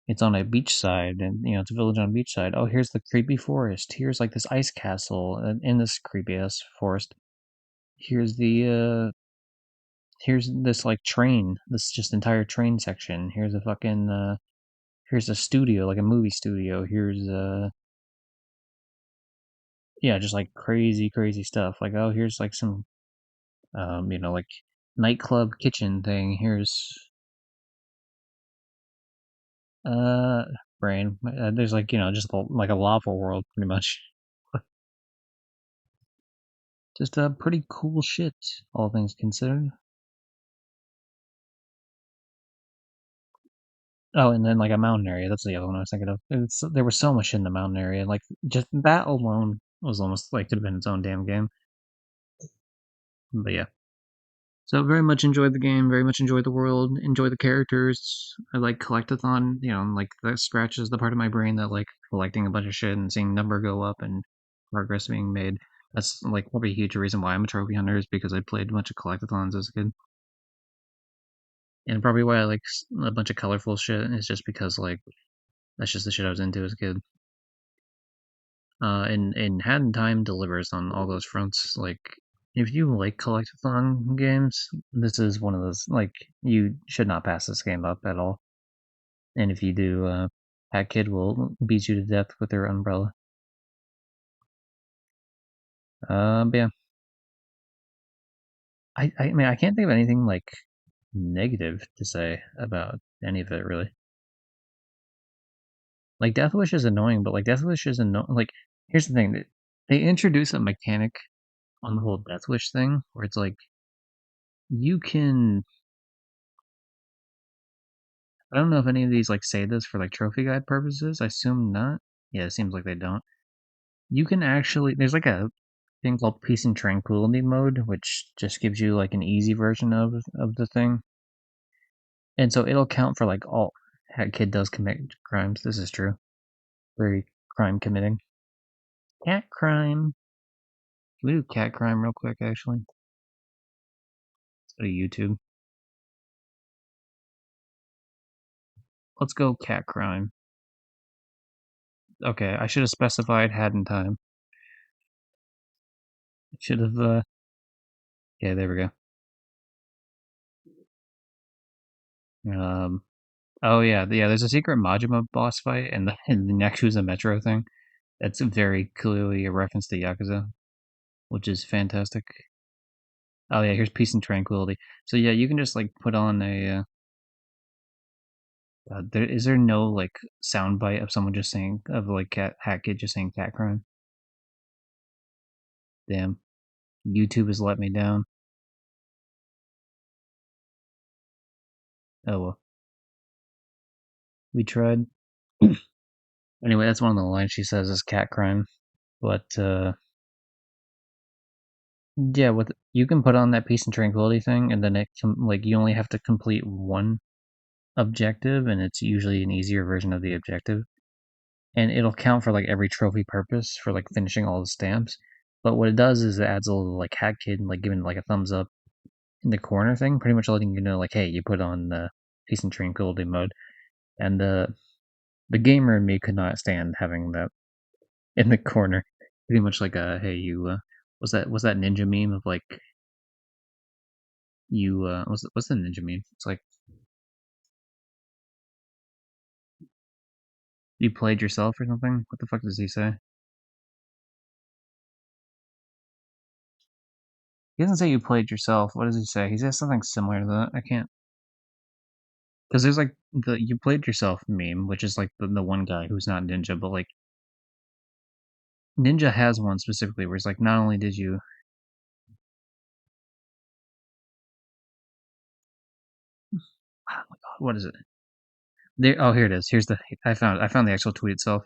it's on a beach side, and it's a village on a beach side. Oh, here's the creepy forest. Here's like this ice castle in this creepy ass forest. Here's here's this like train. This just entire train section. Here's a fucking here's a studio, like a movie studio. Here's yeah, just like crazy stuff. Like, oh, here's like some like nightclub kitchen thing. Here's uh brain. There's like just like a lava world, pretty much. Just pretty cool shit, all things considered. Oh, and then like a mountain area. That's the other one I was thinking of. There was so much in the mountain area. Like just that alone was almost like could have been its own damn game. But yeah. So very much enjoyed the game, very much enjoyed the world, enjoy the characters. I like collectathon, like that scratches the part of my brain that like collecting a bunch of shit and seeing number go up and progress being made. That's like probably a huge reason why I'm a trophy hunter is because I played a bunch of collectathons as a kid. And probably why I like a bunch of colorful shit is just because like that's just the shit I was into as a kid. And Had Time delivers on all those fronts. Like, if you like collectathon games, this is one of those. Like, you should not pass this game up at all. And if you do, Hat Kid will beat you to death with their umbrella. But yeah, I mean, I can't think of anything like negative to say about any of it really. Like Death Wish is annoying, but like Death Wish is like here's the thing that they introduce a mechanic on the whole Death Wish thing where it's like you can I don't know if any of these like say this for like trophy guide purposes. I assume not. Yeah, it seems like they don't. You can actually there's like a thing called Peace and Tranquility mode, which just gives you like an easy version of the thing. And so it'll count for like all that kid does commit crimes. This is true. Very crime committing. Cat crime. Can we do cat crime real quick actually? Let's go to YouTube. Let's go cat crime. Okay, I should have specified had in time. Should have yeah, there we go. Oh yeah, there's a secret Majima boss fight in the Yakuza Metro thing. That's very clearly a reference to Yakuza, which is fantastic. Oh yeah, here's Peace and Tranquility. So yeah, you can just like put on a. Is there no like soundbite of someone just saying of like cat hat kid just saying cat crime? Damn, YouTube has let me down. Oh well, we tried. Anyway, that's one of the lines she says is cat crime. But yeah, with you can put on that Peace and Tranquility thing, and then it can like you only have to complete one objective, and it's usually an easier version of the objective, and it'll count for like every trophy purpose for like finishing all the stamps. But what it does is it adds a little like hat kid, like giving like a thumbs up in the corner thing, pretty much letting you know like, hey, you put on the Peace and Tranquility mode, and the gamer in me could not stand having that in the corner. Pretty much like a hey, you was that ninja meme of like you what's the ninja meme? It's like you played yourself or something. What the fuck does he say? He doesn't say you played yourself. What does he say? He says something similar to that. I can't because there's like the you played yourself meme, which is like the one guy who's not ninja, but like Ninja has one specifically where it's like not only did you oh my god, what is it? There oh here it is. Here's the I found the actual tweet itself.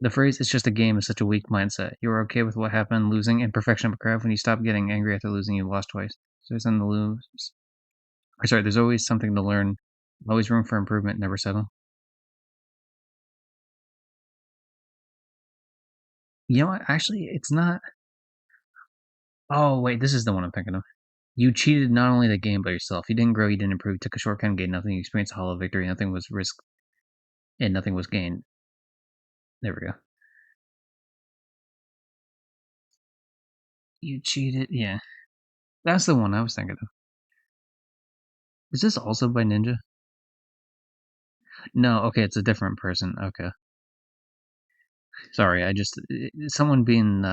The phrase "it's just a game" is such a weak mindset. You are okay with what happened, losing, and perfection of a craft when you stop getting angry after losing you lost twice. So there's something to lose. Or sorry, there's always something to learn, always room for improvement, never settle. You know what? Actually, it's not. Oh, wait, this is the one I'm thinking of. You cheated not only the game but yourself. You didn't grow, you didn't improve, you took a shortcut and gained nothing. You experienced a hollow victory, nothing was risked, and nothing was gained. There we go. You cheated, yeah. That's the one I was thinking of. Is this also by Ninja? No, okay, it's a different person. Okay. Sorry, I just. Someone being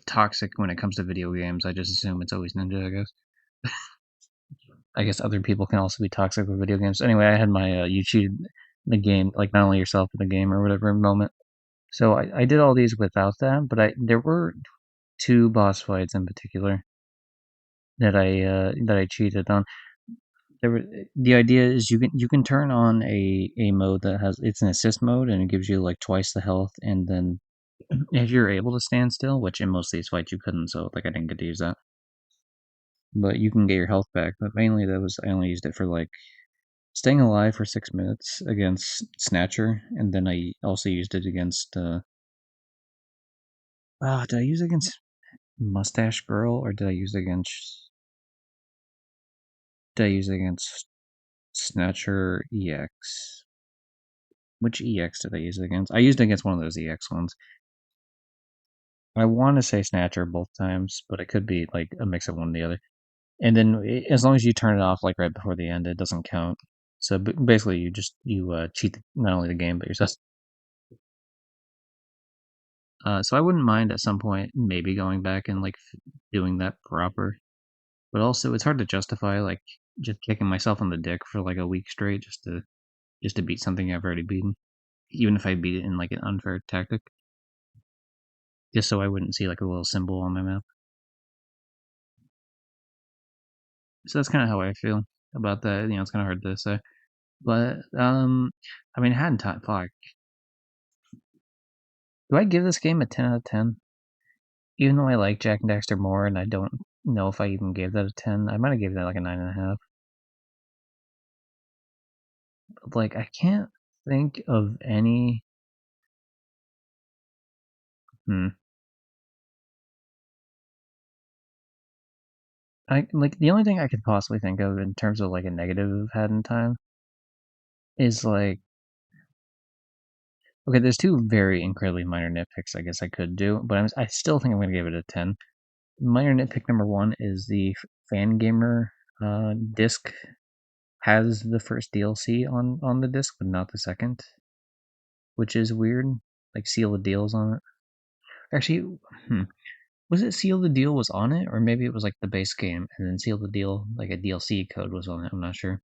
toxic when it comes to video games, I just assume it's always Ninja, I guess. I guess other people can also be toxic with video games. Anyway, I had my you cheated the game, like not only yourself but the game or whatever moment. So I did all these without that, but there were two boss fights in particular that I cheated on. There were the idea is you can turn on a mode that has it's an assist mode and it gives you like twice the health, and then if you're able to stand still, which in most of these fights you couldn't, so like I didn't get to use that. But you can get your health back. But mainly that was I only used it for like staying alive for 6 minutes against Snatcher, and then I also used it against did I use it against Mustache Girl or did I use it against Snatcher EX? Which EX did I use it against? I used it against one of those EX ones. I want to say Snatcher both times, but it could be like a mix of one or the other. And then as long as you turn it off like right before the end, it doesn't count. So basically, you cheat not only the game but yourself. So I wouldn't mind at some point maybe going back and like doing that proper. But also, it's hard to justify like just kicking myself on the dick for like a week straight just to just to beat something I've already beaten, even if I beat it in like an unfair tactic, just so I wouldn't see like a little symbol on my map. So that's kind of how I feel about that. You know, it's kind of hard to say, but I mean, I hadn't taught fuck. Do I give this game a 10 out of 10? Even though I like Jak and Daxter more, and I don't know if I even gave that a 10, I might have gave that like a 9.5. Like, I can't think of any. Hmm. I like the only thing I could possibly think of in terms of like a negative I've had in time is like, okay, there's two very incredibly minor nitpicks I guess I could do, but I still think I'm gonna give it a 10. Minor nitpick number one is the Fangamer disc has the first DLC on the disc, but not the second, which is weird. Like Seal the Deal's on it. Actually, was it Seal the Deal was on it, or maybe it was like the base game and then Seal the Deal, like a DLC code was on it. I'm not sure.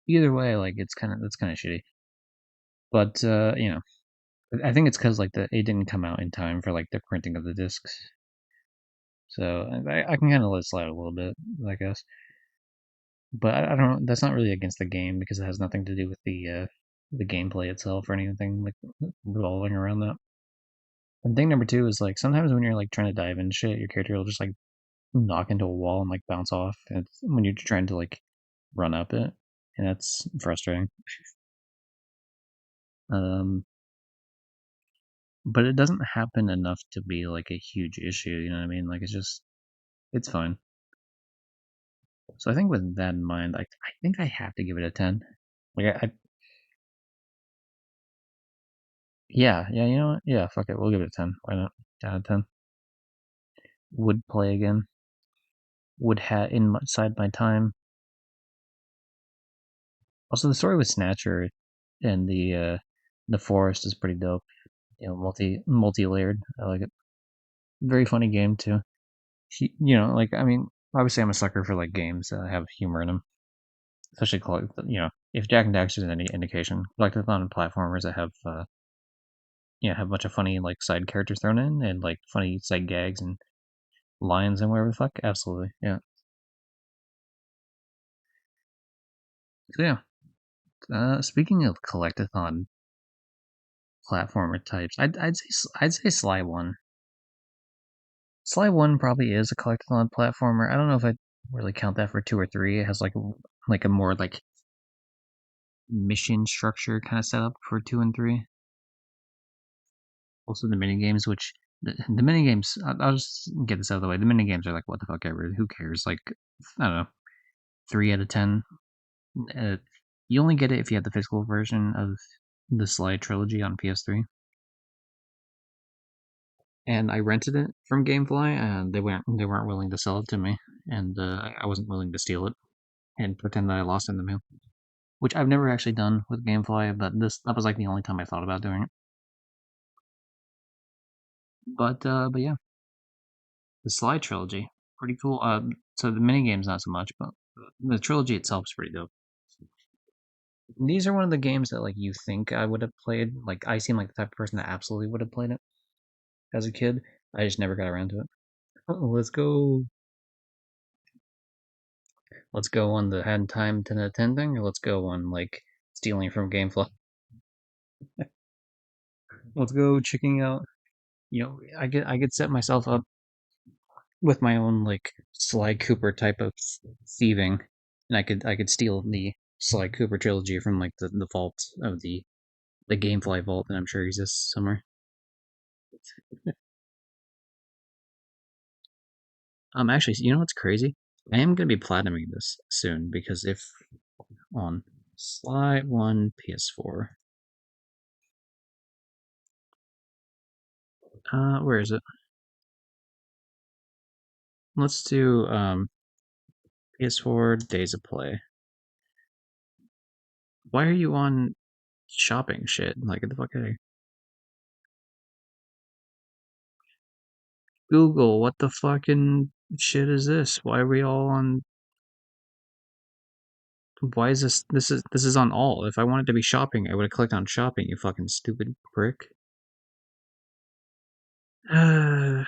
Either way, like that's kind of shitty. But you know, I think it's because like it didn't come out in time for like the printing of the discs, so I can kind of let it slide a little bit, I guess. But I don't know. That's not really against the game because it has nothing to do with the gameplay itself or anything like revolving around that. And thing number two is like sometimes when you're like trying to dive into shit, your character will just like knock into a wall and like bounce off. And it's when you're trying to like run up it, and that's frustrating. Um, but it doesn't happen enough to be like a huge issue. You know what I mean? Like it's fine. So I think with that in mind, I think I have to give it a 10. Like yeah, you know what? Yeah, fuck it, we'll give it a 10. Why not? 10 out of 10. Would play again. Would have inside my time. Also, the story with Snatcher and the forest is pretty dope. You know, multi layered. I like it. Very funny game too. You know, like I mean, obviously I'm a sucker for like games that have humor in them, especially you know, if Jak and Daxter is any indication, collectathon platformers that have have a bunch of funny like side characters thrown in and like funny side gags and lines and whatever the fuck. Absolutely, yeah. So yeah. Speaking of collectathon platformer types, I'd say Sly One. Sly One probably is a collectathon platformer. I don't know if I really count that for two or three. It has like a more like mission structure kind of setup for two and three. Also the mini games, which the mini games, I'll just get this out of the way. The mini games are like what the fuck ever. Who cares? Like I don't know, 3 out of 10. Uh, you only get it if you have the physical version of the Sly trilogy on PS3. And I rented it from GameFly, and they weren't willing to sell it to me, and I wasn't willing to steal it and pretend that I lost it in the mail. Which I've never actually done with GameFly, but that was like the only time I thought about doing it. But yeah, the Sly trilogy, pretty cool. So the mini games not so much, but the trilogy itself is pretty dope. These are one of the games that like you think I would have played. Like I seem like the type of person that absolutely would have played it as a kid. I just never got around to it. Oh, let's go. Let's go on the had time 10 out of 10 thing, or let's go on like stealing from GameFly. Let's go checking out. You know, I could set myself up with my own like Sly Cooper type of thieving, and I could steal the Sly Cooper trilogy from like the vault of the GameFly vault that I'm sure exists somewhere. Actually, you know what's crazy? I am gonna be platinuming this soon because if on Sly One PS4, where is it? Let's do PS4 Days of Play. Why are you on shopping shit? Like, get the fuck out of here. Google, what the fucking shit is this? Why are we all on. Why is this? This is on all. If I wanted to be shopping, I would have clicked on shopping. You fucking stupid prick. We're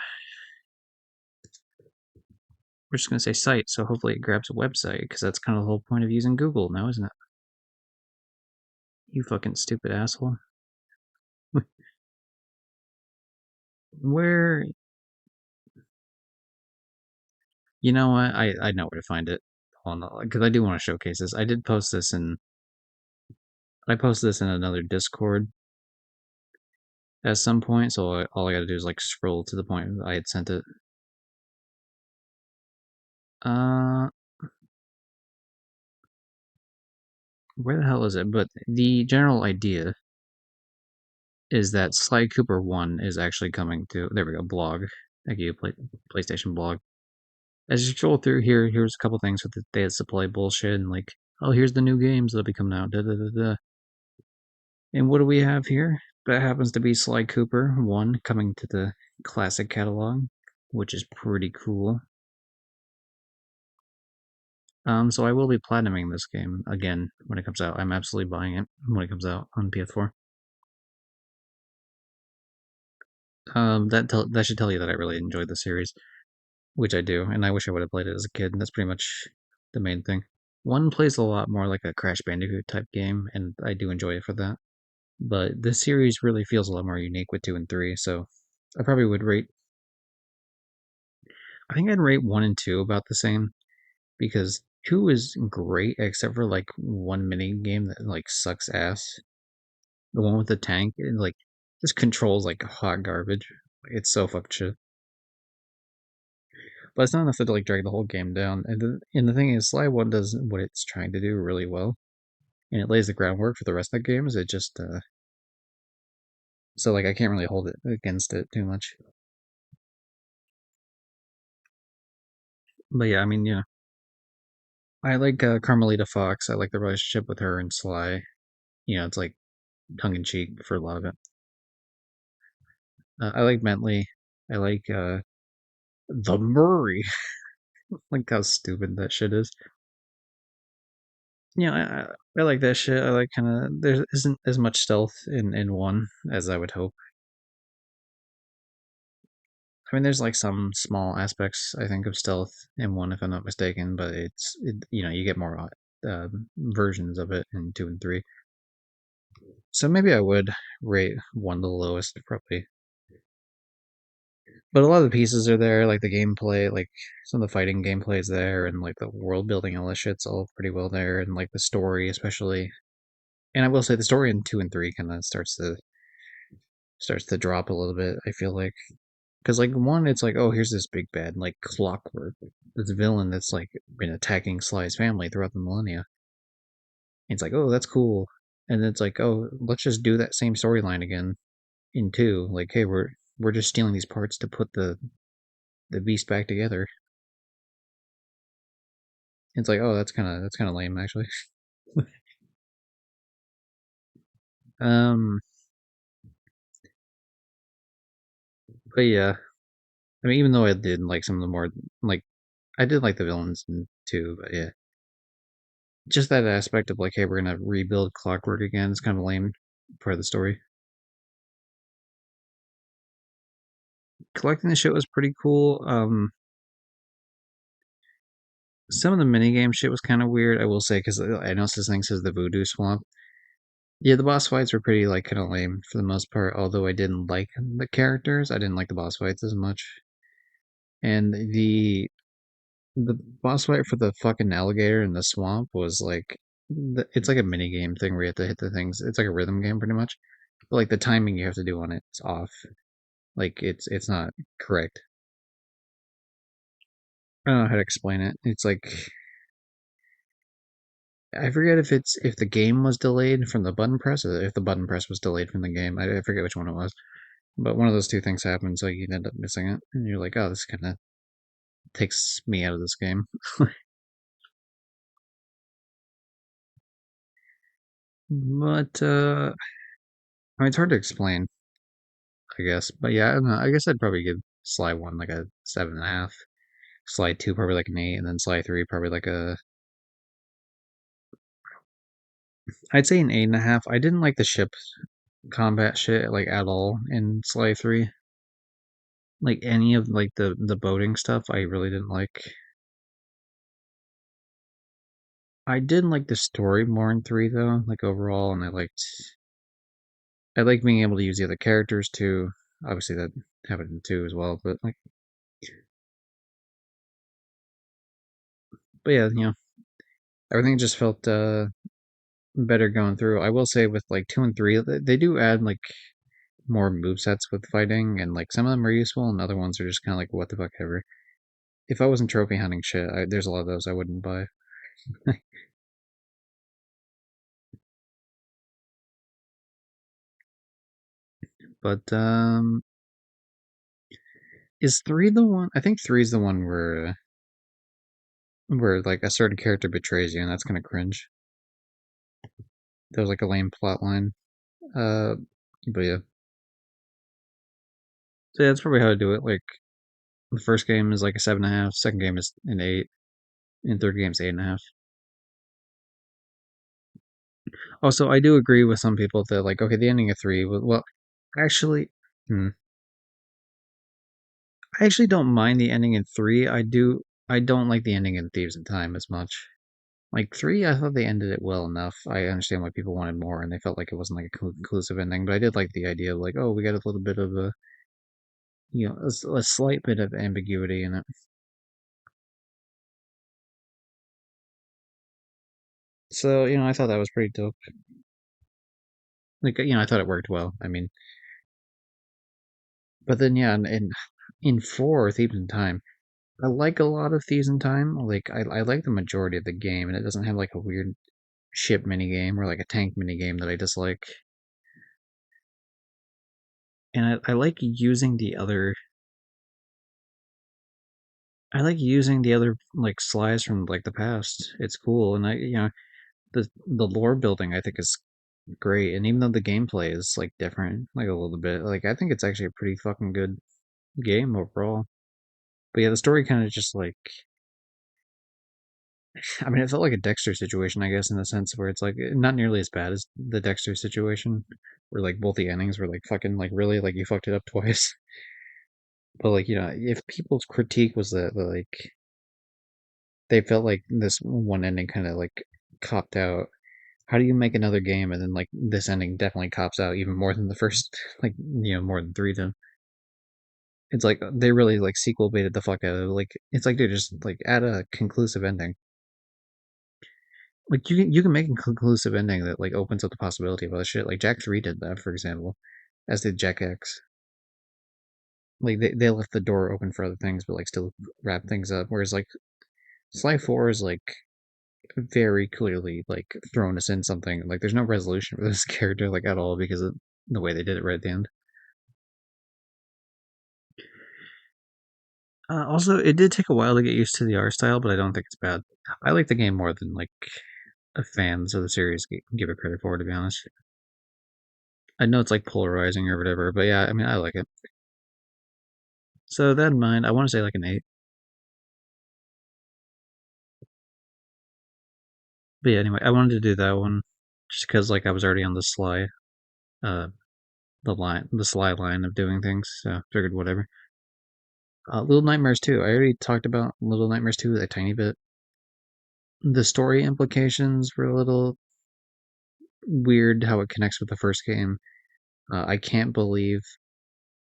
just gonna say site, so hopefully it grabs a website, because that's kind of the whole point of using Google now, isn't it? You fucking stupid asshole. Where? You know what? I know where to find it. On because I do want to showcase this. I did post this in. I posted this in another Discord at some point, so all I gotta do is like scroll to the point I had sent it. Uh, where the hell is it? But the general idea is that Sly Cooper 1 is actually coming to. There we go, blog. Thank you, PlayStation blog. As you scroll through here, here's a couple things with the day of supply bullshit and like, oh, here's the new games that'll be coming out. Da da da da. And what do we have here? That happens to be Sly Cooper 1 coming to the classic catalog, which is pretty cool. So I will be platinuming this game again when it comes out. I'm absolutely buying it when it comes out on PS4. That should tell you that I really enjoyed the series, which I do, and I wish I would have played it as a kid. And that's pretty much the main thing. One plays a lot more like a Crash Bandicoot type game, and I do enjoy it for that. But this series really feels a lot more unique with 2 and 3, so I probably would rate. I think I'd rate 1 and 2 about the same, because 2 is great except for like one mini game that like sucks ass. The one with the tank, and like just controls like hot garbage. It's so fucked shit. But it's not enough to like drag the whole game down. And the thing is, Sly One does what it's trying to do really well, and it lays the groundwork for the rest of the games. It just so like I can't really hold it against it too much. But yeah, I mean, yeah, I like Carmelita Fox. I like the relationship with her and Sly. You know, it's like tongue in cheek for a lot of it. I like Bentley. I like the Murray. Like how stupid that shit is. Yeah, I like that shit. I like kind of there isn't as much stealth in one as I would hope. I mean, there's like some small aspects I think of stealth in one, if I'm not mistaken, but you know you get more versions of it in 2 and 3. So maybe I would rate one the lowest probably, but a lot of the pieces are there, like the gameplay, like some of the fighting gameplay is there, and like the world building, all that shit's all pretty well there, and like the story especially. And I will say the story in 2 and 3 kind of starts to drop a little bit. I feel like because like one, it's like, oh, here's this big bad like Clockwork, this villain that's like been attacking Sly's family throughout the millennia. And it's like, oh, that's cool. And then it's like, oh, let's just do that same storyline again in 2. Like, hey, we're just stealing these parts to put the beast back together. It's like, oh, that's kind of lame actually. um, but yeah, I mean, even though I did like some of the more like I did like the villains in 2, but yeah, just that aspect of like, hey, we're gonna rebuild Clockwork again. It's kind of lame part of the story. Collecting the shit was pretty cool. Some of the minigame shit was kind of weird, I will say, because I know this thing says the Voodoo Swamp. Yeah, the boss fights were pretty like kind of lame for the most part. Although I didn't like the characters, I didn't like the boss fights as much. And the boss fight for the fucking alligator in the swamp was like it's like a mini game thing where you have to hit the things. It's like a rhythm game pretty much. But like the timing you have to do on it's off. Like it's not correct. I don't know how to explain it. It's like I forget if the game was delayed from the button press or if the button press was delayed from the game. I forget which one it was. But one of those two things happened, so you end up missing it. And you're like, oh, this kind of takes me out of this game. But I mean, it's hard to explain, I guess. But yeah, I don't know. I guess I'd probably give Sly 1 like a 7.5. Sly 2 probably like an 8, and then Sly 3 probably like a I'd say an 8.5. I didn't like the ship combat shit like at all in Sly 3. Like any of like the boating stuff, I really didn't like. I did like the story more in 3 though, like overall, and I liked being able to use the other characters too. Obviously that happened in 2 as well, but yeah, everything just felt better going through. I will say with like 2 and 3, they do add like more move sets with fighting, and like some of them are useful, and other ones are just kind of like what the fuck ever. If I wasn't trophy hunting shit, there's a lot of those I wouldn't buy. But is 3 the one? I think 3 is the one where like a certain character betrays you, and that's kind of cringe. There's like a lame plot line. Uh, but yeah, so yeah, that's probably how I do it. Like the first game is like a 7.5, second game is an 8, and third game's 8.5. Also, I do agree with some people that like okay, the ending of 3. Well, actually, hmm, I actually don't mind the ending in 3. I don't like the ending in Thieves in Time as much. Like 3, I thought they ended it well enough. I understand why people wanted more, and they felt like it wasn't like a conclusive ending. But I did like the idea of like, oh, we got a little bit of a slight bit of ambiguity in it. So I thought that was pretty dope. Like I thought it worked well. I mean, but then yeah, in 4 Thieves in Time, I like a lot of Thieves in Time. Like I like the majority of the game, and it doesn't have like a weird ship mini game or like a tank mini game that I dislike. And I like using the other. I like using the other like slides from like the past. It's cool, and the lore building I think is great. And even though the gameplay is like different, like a little bit, like I think it's actually a pretty fucking good game overall. But yeah, the story kind of just like I mean, it felt like a Dexter situation, I guess, in the sense where it's like not nearly as bad as the Dexter situation, where like both the endings were like fucking like really like you fucked it up twice. But like if people's critique was that like they felt like this one ending kind of like copped out. How do you make another game and then like this ending definitely cops out even more than the first, like more than 3? Then it's like they really like sequel baited the fuck out of it. Like it's like they just like add a conclusive ending. Like you can make a conclusive ending that like opens up the possibility of other shit. Like Jak 3 did that, for example, as did Jak X. Like they left the door open for other things, but like still wrap things up. Whereas like Sly 4 is like very clearly like throwing us in something. Like there's no resolution for this character like at all because of the way they did it right at the end. Also, it did take a while to get used to the art style, but I don't think it's bad. I like the game more than like fans of the series give it credit for, to be honest. I know it's like polarizing or whatever, but yeah, I mean, I like it. So that in mind, I want to say like an 8. But yeah, anyway, I wanted to do that one just because like I was already on uh, the Sly line of doing things. So figured whatever. Little Nightmares 2. I already talked about Little Nightmares 2 a tiny bit. The story implications were a little weird how it connects with the first game. I can't believe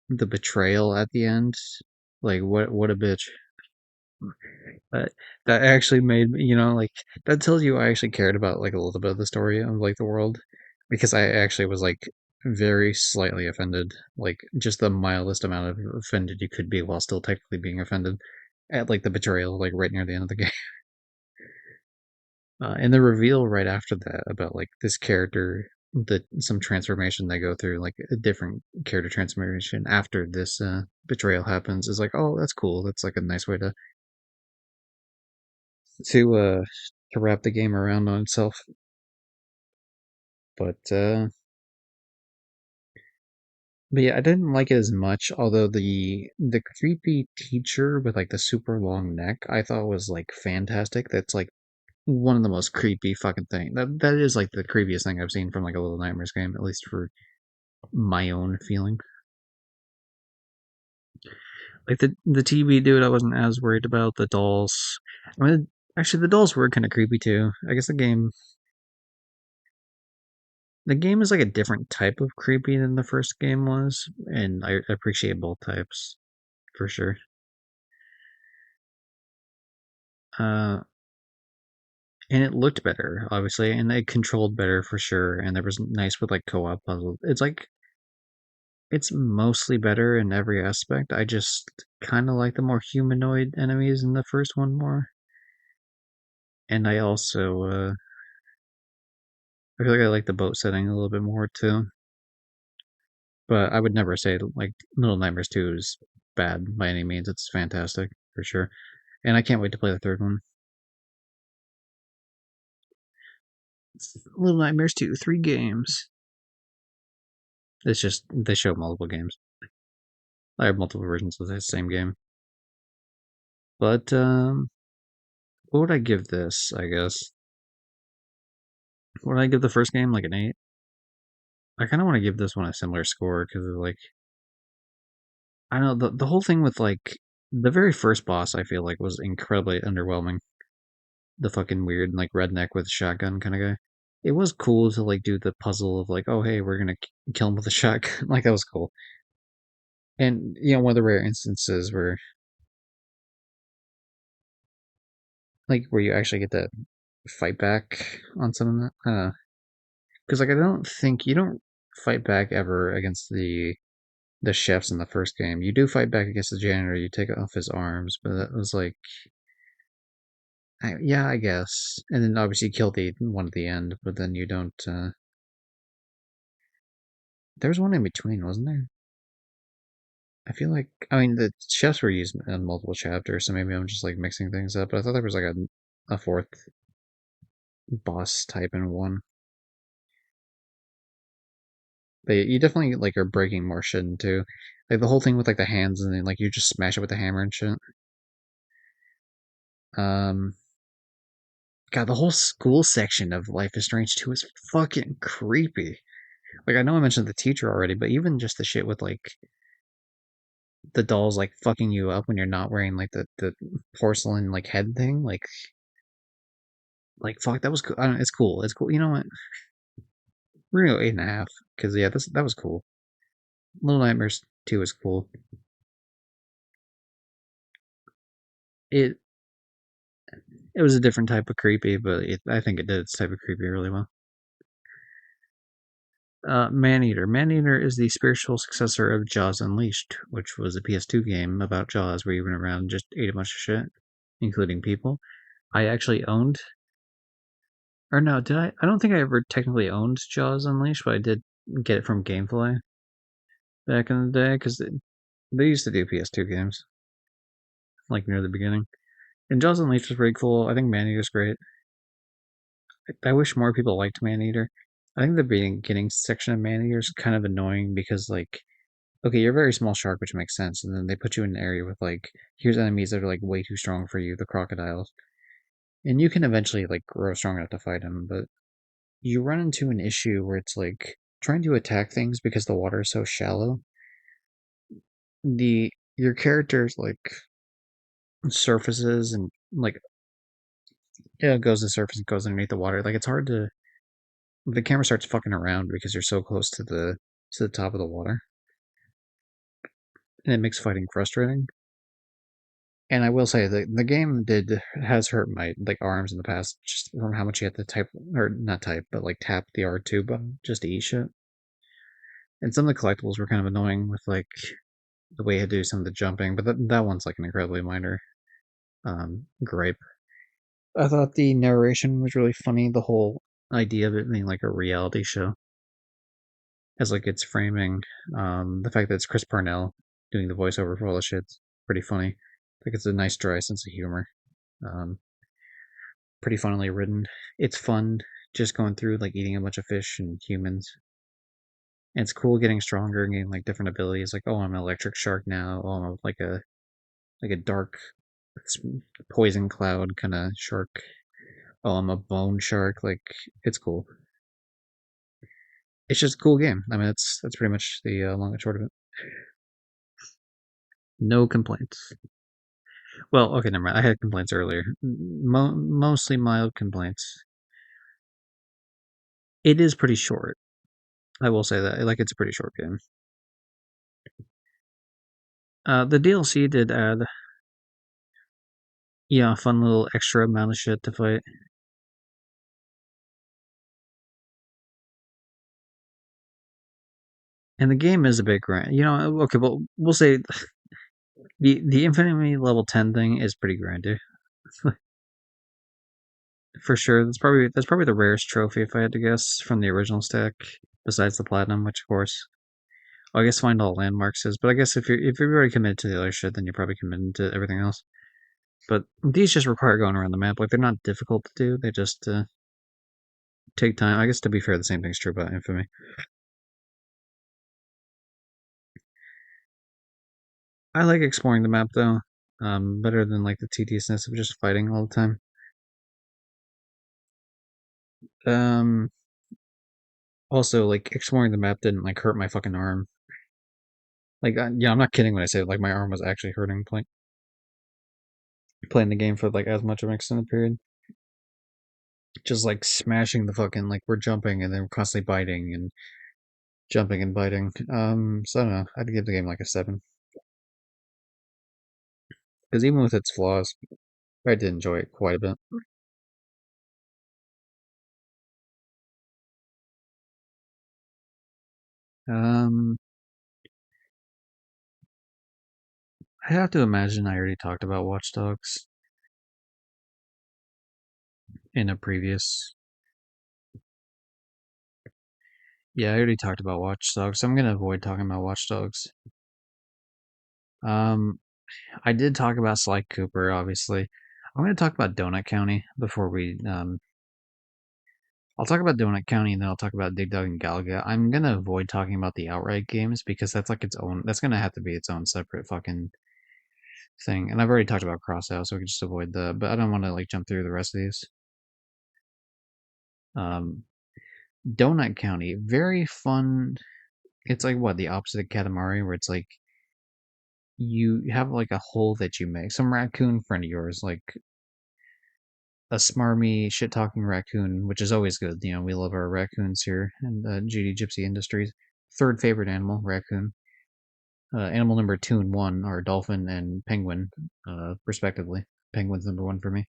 the betrayal at the end. Like what a bitch. But that actually made me, like that tells you I actually cared about like a little bit of the story of like the world because I actually was like very slightly offended, like just the mildest amount of offended you could be while still technically being offended at like the betrayal like right near the end of the game. And the reveal right after that about like this character that some transformation they go through, like a different character transformation after this betrayal happens is like, oh, that's cool. That's like a nice way to uh to wrap the game around on itself. But yeah, I didn't like it as much. Although the creepy teacher with like the super long neck, I thought was like fantastic. That's like one of the most creepy fucking thing. That is like the creepiest thing I've seen from like a Little Nightmares game, at least for my own feeling. Like the TV dude, I wasn't as worried about. The dolls, I mean, actually, the dolls were kind of creepy too. I guess the game is like a different type of creepy than the first game was, and I appreciate both types for sure. Uh, and it looked better, obviously, and it controlled better for sure. And there was nice with like co-op puzzles. It's mostly better in every aspect. I just kind of like the more humanoid enemies in the first one more, and I feel like I like the boat setting a little bit more too. But I would never say like Little Nightmares 2 is bad by any means. It's fantastic for sure, and I can't wait to play the third one. Little Nightmares 2, 3 games. It's just they show multiple games. I have multiple versions of the same game. But what would I give this? I guess would I give the first game like an 8? I kind of want to give this one a similar score because like I don't know the whole thing with like the very first boss I feel like was incredibly underwhelming. The fucking weird like redneck with shotgun kind of guy. It was cool to like do the puzzle of like, oh hey, we're gonna kill him with a shotgun. Like that was cool. And one of the rare instances where you actually get to fight back on someone. Because like I don't think you don't fight back ever against the chefs in the first game. You do fight back against the janitor. You take off his arms, but that was like, yeah, I guess. And then obviously you kill the one at the end, but then you don't. There was one in between, wasn't there? I feel like I mean the chefs were used in multiple chapters, so maybe I'm just like mixing things up. But I thought there was like a fourth boss type in one. But you definitely like are breaking more shit into like the whole thing with like the hands and then like you just smash it with the hammer and shit. Um, God, the whole school section of Life is Strange 2 is fucking creepy. Like I know I mentioned the teacher already, but even just the shit with like the dolls like fucking you up when you're not wearing like the porcelain like head thing, like fuck, that was cool. I don't know, it's cool. It's cool. You know what? We're gonna go 8.5 because yeah, that was cool. Little Nightmares 2 is cool. It it was a different type of creepy, but I think it did its type of creepy really well. Maneater. Maneater is the spiritual successor of Jaws Unleashed, which was a PS2 game about Jaws where you went around and just ate a bunch of shit, including people. I actually owned, or no, did I? I don't think I ever technically owned Jaws Unleashed, but I did get it from GameFly back in the day because they used to do PS2 games like near the beginning. And Jaws Unleashed was pretty cool. I think Maneater's great. I wish more people liked Maneater. I think the beginning section of Maneater is kind of annoying because like okay, you're a very small shark, which makes sense. And then they put you in an area with like, here's enemies that are like way too strong for you, the crocodiles. And you can eventually like grow strong enough to fight them, but you run into an issue where it's like trying to attack things because the water is so shallow. Your character's like surfaces and like yeah, it goes to the surface and goes underneath the water. Like it's hard to the camera starts fucking around because you're so close to the top of the water. And it makes fighting frustrating. And I will say the game did has hurt my like arms in the past just from how much you have to type or not type but like tap the R2 button just to eat shit. And some of the collectibles were kind of annoying with like the way you had to do some of the jumping, but that one's like an incredibly minor gripe. I thought the narration was really funny. The whole idea of it being like a reality show as like its framing. The fact that it's Chris Parnell doing the voiceover for all the shit's pretty funny. Like it's a nice dry sense of humor. Um, Pretty funnily written. It's fun just going through like eating a bunch of fish and humans. And it's cool getting stronger and getting like different abilities. Like, oh, I'm an electric shark now. Oh, I'm like a dark poison cloud kind of shark. oh, I'm a bone shark. Like, it's cool. It's just a cool game. I mean, that's pretty much the long and short of it. No complaints. Well, okay, never mind. I had complaints earlier. Mostly mild complaints. It is pretty short. I will say that. Like, it's a pretty short game. The DLC did add, yeah, a fun little extra amount of shit to fight. And the game is a bit grand. You know, okay, well, we'll say the Infinity level 10 thing is pretty grand, dude. For sure. That's probably the rarest trophy if I had to guess from the original stack, besides the platinum, which of course I guess find all landmarks is. But I guess if you're already committed to the other shit, then you're probably committed to everything else. But these just require going around the map. Like they're not difficult to do. They just take time. I guess to be fair, the same thing's true about Infamy. I like exploring the map though. Better than like the tediousness of just fighting all the time. Um, Also, like exploring the map didn't like hurt my fucking arm. Like, yeah, I'm not kidding when I say like my arm was actually hurting playing the game for like as much of an extended period. Just like smashing the fucking like we're jumping and then we're constantly biting and jumping and biting. So I don't know. I'd give the game like a 7 because even with its flaws, I did enjoy it quite a bit. Um, I have to imagine I already talked about Watch Dogs in a previous. Yeah, I already talked about Watch Dogs, so I'm gonna avoid talking about Watch Dogs. Um, I did talk about Sly Cooper, obviously. I'm gonna talk about Donut County before we. I'll talk about Donut County and then I'll talk about Dig Dug and Galaga. I'm gonna avoid talking about the outright games because that's like its own. That's gonna have to be its own separate fucking thing. And I've already talked about Crossout, so we can just avoid the. But I don't want to like jump through the rest of these. Um, Donut County, very fun. It's like what the opposite of Katamari, where it's like you have like a hole that you make. Some raccoon friend of yours, like a smarmy, shit talking raccoon, which is always good. You know, we love our raccoons here in the GD Gypsy Industries. Third favorite animal, raccoon. Animal number 2 and 1 are dolphin and penguin, respectively. Penguin's number 1 for me.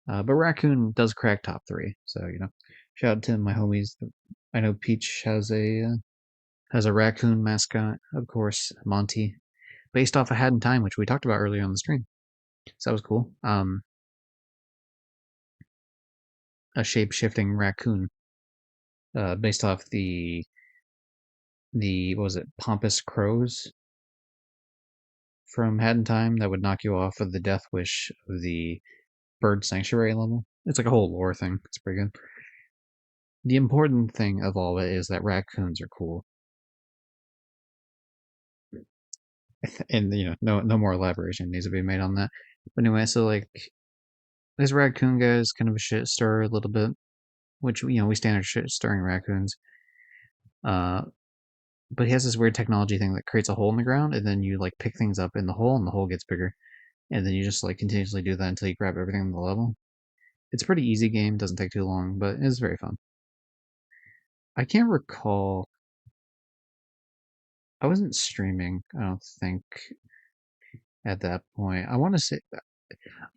But raccoon does crack top 3, so you know, shout out to my homies. I know Peach has a raccoon mascot, of course, Monty, based off of Hat in Time, which we talked about earlier on the stream. So that was cool. A shape shifting raccoon, based off the what was it, Pompous Crows from Hat in Time that would knock you off of the Death Wish of the Bird Sanctuary level. It's like a whole lore thing. It's pretty good. The important thing of all of it is that raccoons are cool. And you know, no more elaboration needs to be made on that. But anyway, so like this raccoon guy is kind of a shit stirrer a little bit, which you know we standard shit stirring raccoons. Uh, but he has this weird technology thing that creates a hole in the ground, and then you like pick things up in the hole, and the hole gets bigger, and then you just like continuously do that until you grab everything in the level. It's a pretty easy game, doesn't take too long, but it's very fun. I can't recall. I wasn't streaming, I don't think, at that point. I want to say,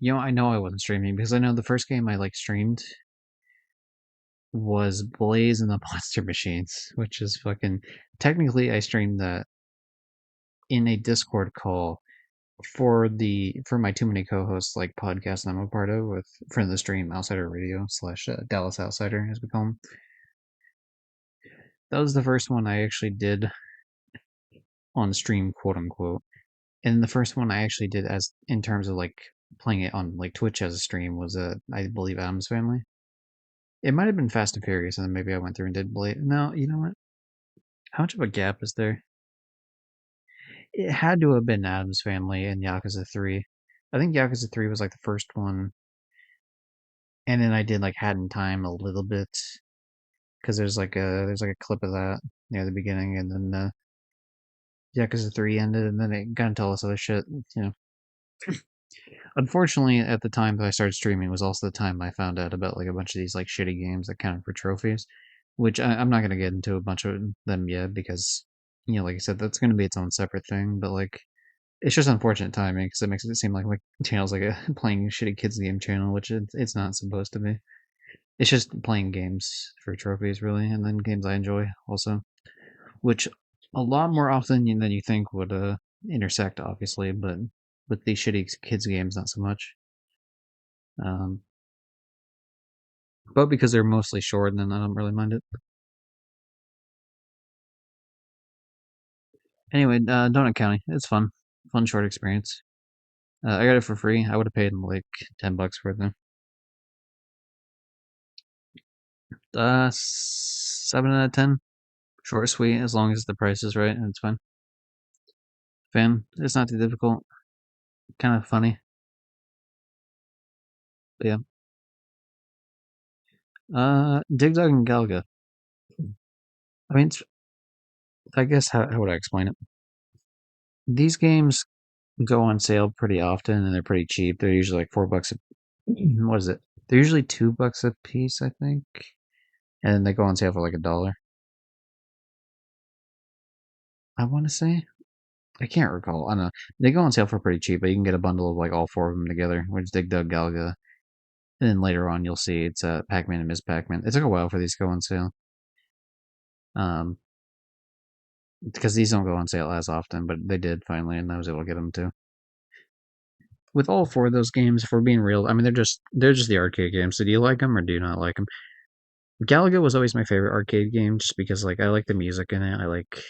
you know, I know I wasn't streaming because I know the first game I like streamed was Blaze and the Monster Machines, which is fucking. Technically, I streamed that in a Discord call for my Too Many Co-hosts like podcast I'm a part of with friend of the stream Outsider Radio slash Dallas Outsider as we call him. That was the first one I actually did on stream, quote unquote. And the first one I actually did as in terms of like playing it on like Twitch as a stream was I believe Adam's Family. It might have been Fast and Furious, and then maybe I went through and did Blade. No, you know what? How much of a gap is there? It had to have been Adam's Family and Yakuza 3. I think Yakuza 3 was like the first one and then I did like Hat in Time a little bit because there's like a clip of that near the beginning, and then Yakuza 3 ended, and then it got into all this other shit. You know, unfortunately, at the time that I started streaming was also the time I found out about like a bunch of these like shitty games that counted for trophies, which I'm not gonna get into a bunch of them yet because like I said, that's gonna be its own separate thing. But like, it's just unfortunate timing because it makes it seem like my channel's like a playing shitty kids game channel, which it's not supposed to be. It's just playing games for trophies, really, and then games I enjoy also, which a lot more often than you think would intersect, obviously, but with these shitty kids games, not so much. Um, but because they're mostly short, then I don't really mind it. Anyway, Donut County, it's fun short experience. I got it for free. I would have paid like $10 for it though. 7 out of 10. Short, sweet, as long as the price is right, and it's fine. Fan, it's not too difficult. Kind of funny, but yeah. Dig Dug and Galaga. I mean, I guess how would I explain it? These games go on sale pretty often, and they're pretty cheap. They're usually like $4 a. What is it? They're usually $2 a piece, I think, and they go on sale for like $1. I want to say. I can't recall. I don't know. They go on sale for pretty cheap, but you can get a bundle of like all four of them together, which is Dig Dug Galaga. And then later on, you'll see it's Pac-Man and Ms. Pac-Man. It took a while for these to go on sale, um, because these don't go on sale as often, but they did finally, and I was able to get them too. With all four of those games, if we're being real, I mean they're just the arcade games. So do you like them or do you not like them? Galaga was always my favorite arcade game, just because like I like the music in it. I like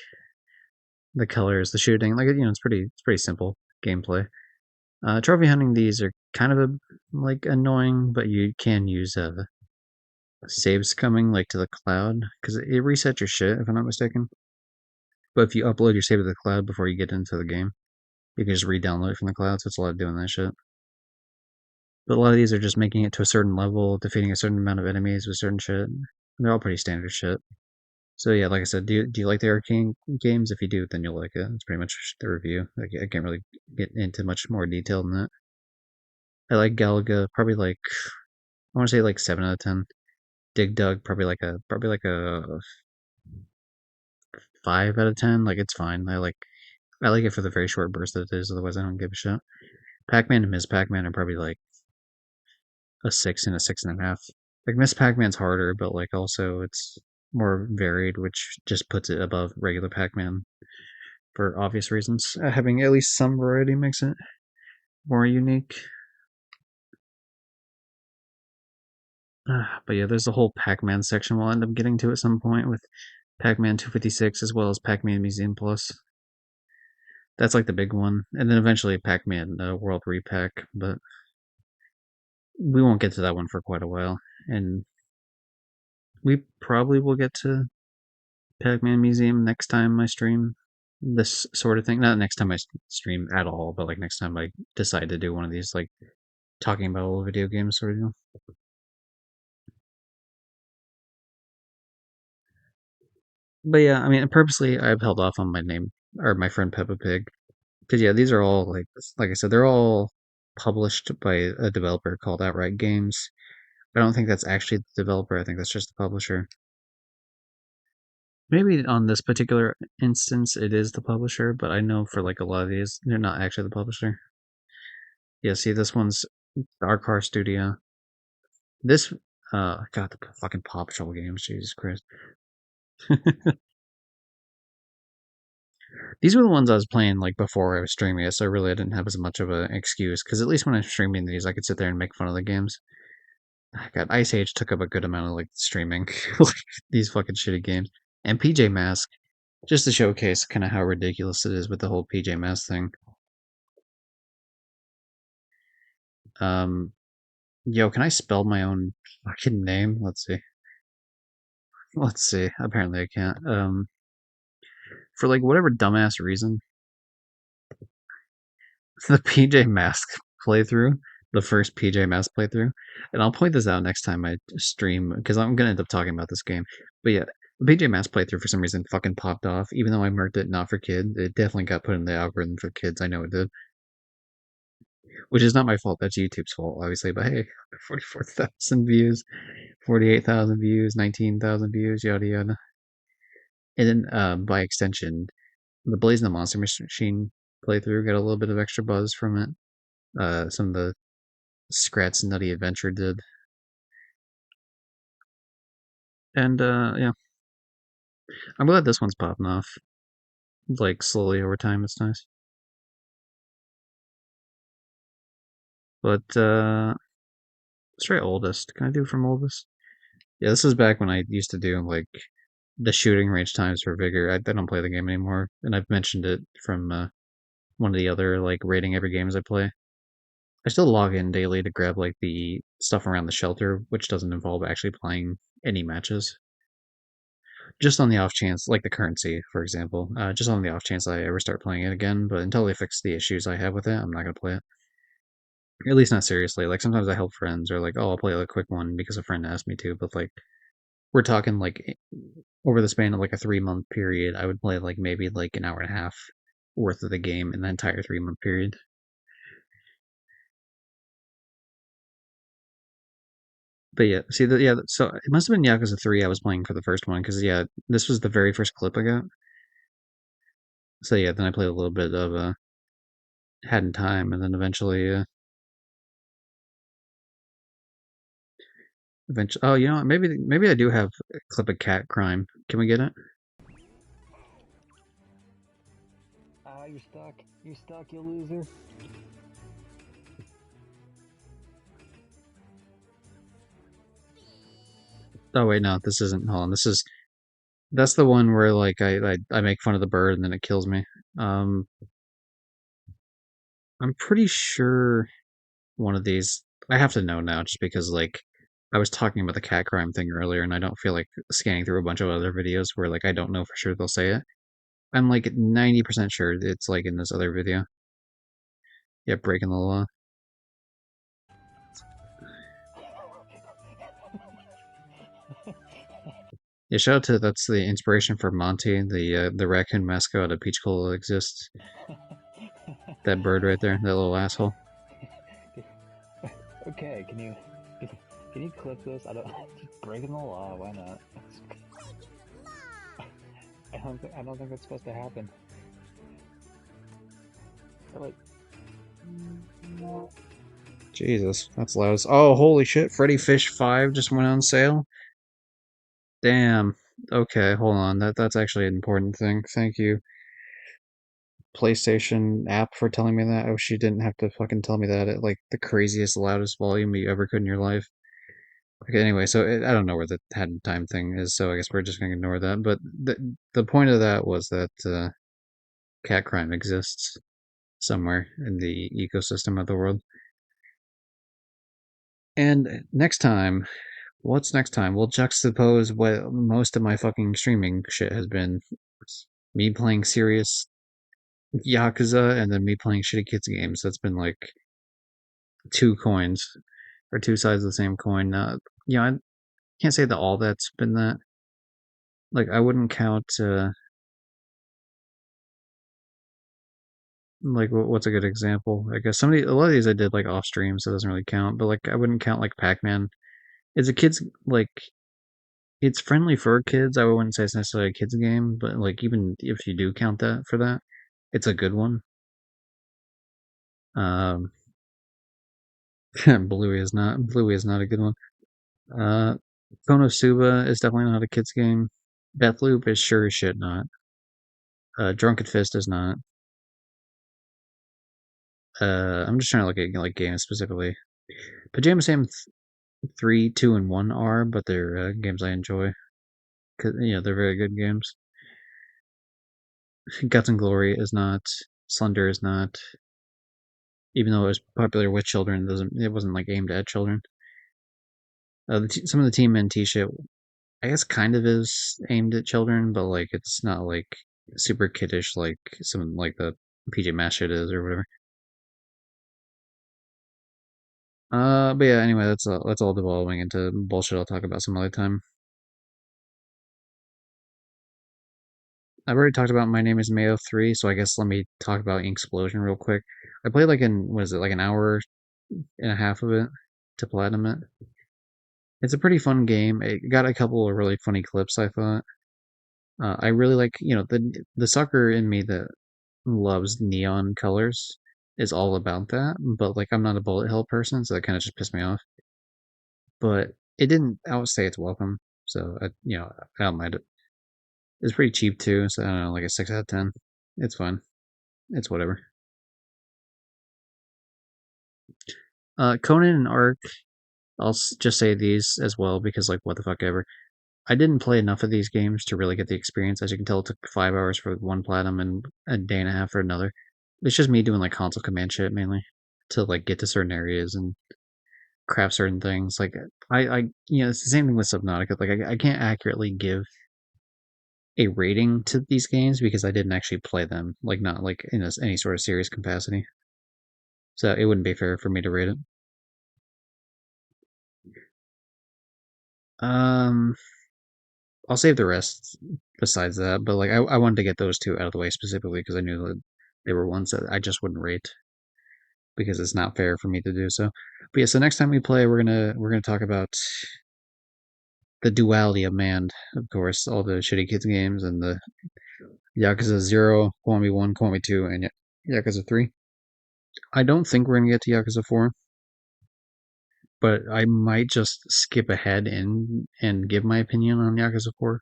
the colors, the shooting. Like it's pretty simple gameplay. Trophy hunting, these are kind of like annoying, but you can use saves coming like to the cloud because it resets your shit if I'm not mistaken. But if you upload your save to the cloud before you get into the game, you can just re-download it from the cloud. So it's a lot of doing that shit. But a lot of these are just making it to a certain level, defeating a certain amount of enemies with certain shit. And they're all pretty standard shit. So yeah, like I said, do you like the arcade games? If you do, then you'll like it. It's pretty much the review. I can't really get into much more detail than that. I like Galaga, probably like I want to say like 7 out of 10. Dig Dug, probably like a 5 out of 10. Like it's fine. I like it for the very short burst that it is. Otherwise, I don't give a shit. Pac-Man and Ms. Pac-Man are probably like a 6 and a 6.5. Like Miss Pac-Man's harder, but like also it's more varied, which just puts it above regular Pac-Man for obvious reasons. Having at least some variety makes it more unique. But yeah, there's a whole Pac-Man section we'll end up getting to at some point with Pac-Man 256 as well as Pac-Man Museum Plus. That's like the big one, and then eventually Pac-Man World Repack, but we won't get to that one for quite a while. And we probably will get to Pac-Man Museum next time I stream this sort of thing. Not next time I stream at all, but like next time I decide to do one of these, like talking about old video games sort of deal. But yeah, I mean, purposely I've held off on my name or my friend Peppa Pig because yeah, these are all like I said, they're all published by a developer called Outright Games. I don't think that's actually the developer. I think that's just the publisher. Maybe on this particular instance, it is the publisher, but I know for like a lot of these, they're not actually the publisher. Yeah, see, this one's Our Car Studio. This, God, the fucking Paw Patrol games, Jesus Christ. These were the ones I was playing like before I was streaming it, so really I didn't have as much of an excuse. Because at least when I'm streaming these, I could sit there and make fun of the games. God, Ice Age took up a good amount of like streaming, like these fucking shitty games. And PJ Mask, just to showcase kind of how ridiculous it is with the whole PJ Mask thing. Um, Yo, can I spell my own fucking name? Let's see. Let's see. Apparently I can't. For like whatever dumbass reason, the PJ Mask playthrough the first PJ Masks playthrough, and I'll point this out next time I stream because I'm gonna end up talking about this game. But yeah, the PJ Masks playthrough for some reason fucking popped off, even though I marked it not for kids. It definitely got put in the algorithm for kids. I know it did, which is not my fault. That's YouTube's fault, obviously. But hey, 44,000 views, 48,000 views, 19,000 views, yada yada. And then by extension, the Blazing the Monster Machine playthrough got a little bit of extra buzz from it. Some of the Scrat's Nutty Adventure did. And yeah, I'm glad this one's popping off. Like slowly over time, it's nice. But let's try oldest. Can I do from oldest? Yeah, this is back when I used to do like the shooting range times for Vigor. I don't play the game anymore, and I've mentioned it from one of the other like rating every games I play. I still log in daily to grab like the stuff around the shelter, which doesn't involve actually playing any matches. Just on the off chance, like the currency, for example, just on the off chance I ever start playing it again. But until they fix the issues I have with it, I'm not gonna play it. At least not seriously. Like sometimes I help friends, or like, oh, I'll play a quick one because a friend asked me to. But like we're talking like over the span of like a 3 month period, I would play like maybe like an hour and a half worth of the game in the entire 3 month period. But yeah, see that yeah, so it must have been Yakuza 3 I was playing for the first one because yeah, this was the very first clip I got. So yeah, then I played a little bit of Hadn't Time, and then eventually. Oh, you know what? Maybe I do have a clip of Cat Crime. Can we get it? Ah, you're stuck. You're stuck, you loser. Oh wait, no, this isn't. Hold on, that's the one where like I make fun of the bird and then it kills me. Um, I'm pretty sure one of these. I have to know now, just because like I was talking about the cat crime thing earlier, and I don't feel like scanning through a bunch of other videos where like I don't know for sure they'll say it. I'm like 90% sure it's like in this other video. Yeah, breaking the law. Yeah, shout out to that's the inspiration for Monty, the raccoon mascot of Peach Cola exists. That bird right there, that little asshole. Okay, can you clip this? I don't breaking the law. Why not? I don't think that's supposed to happen. Like, Jesus, that's loud. Oh, holy shit! Freddy Fish 5 just went on sale. Damn. Okay, hold on. That's actually an important thing. Thank you, PlayStation app, for telling me that. I wish you didn't have to fucking tell me that at like the craziest, loudest volume you ever could in your life. Okay, anyway, so I don't know where the Hadn't Time thing is, so I guess we're just gonna ignore that. But the point of that was that cat crime exists somewhere in the ecosystem of the world. And next time, what's next time? We'll juxtapose what most of my fucking streaming shit has been. Me playing serious Yakuza and then me playing shitty kids games. That's been like two coins or two sides of the same coin. I can't say that all that's been that. Like I wouldn't count like what's a good example? I guess a lot of these I did like off stream, so it doesn't really count. But like I wouldn't count like Pac-Man. It's a kids like it's friendly for kids. I wouldn't say it's necessarily a kids game, but like even if you do count that for that, it's a good one. Um, Bluey is not a good one. Uh, Konosuba is definitely not a kids game. Deathloop is sure as shit not. Drunken Fist is not. I'm just trying to look at like games specifically. Pajama Sam 3, 2, and 1 are, but they're games I enjoy. Cause they're very good games. Guts and Glory is not. Slender is not. Even though it was popular with children, it wasn't like aimed at children. Some of the Team NT shit, I guess, kind of is aimed at children, but like it's not like super kiddish like some like the PJ Masks shit is or whatever. But yeah, anyway, that's all devolving into bullshit I'll talk about some other time. I've already talked about My Name is Mayo 3, so I guess let me talk about Inksplosion real quick. I played like like an hour and a half of it to platinum it. It's a pretty fun game. It got a couple of really funny clips, I thought. I really like, the sucker in me that loves neon colors is all about that, but like I'm not a bullet hell person, so that kind of just pissed me off. But it didn't outstay its welcome, so I don't mind it. It's pretty cheap too, so I don't know, like a 6 out of 10. It's fine. It's whatever. Conan and Ark, I'll just say these as well because like what the fuck ever. I didn't play enough of these games to really get the experience. As you can tell, it took 5 hours for one platinum and a day and a half for another. It's just me doing like console command shit mainly to like get to certain areas and craft certain things. Like it's the same thing with Subnautica. Like I can't accurately give a rating to these games because I didn't actually play them. Like not like in any sort of serious capacity. So it wouldn't be fair for me to rate it. Um, I'll save the rest besides that, but like I wanted to get those two out of the way specifically because I knew that they were ones that I just wouldn't rate because it's not fair for me to do so. But yeah, so next time we play, we're gonna talk about the duality of man, of course, all the shitty kids games and the Yakuza 0, Kiwami 1, Kiwami 2, and Yakuza 3. I don't think we're gonna get to Yakuza 4, but I might just skip ahead and give my opinion on Yakuza 4,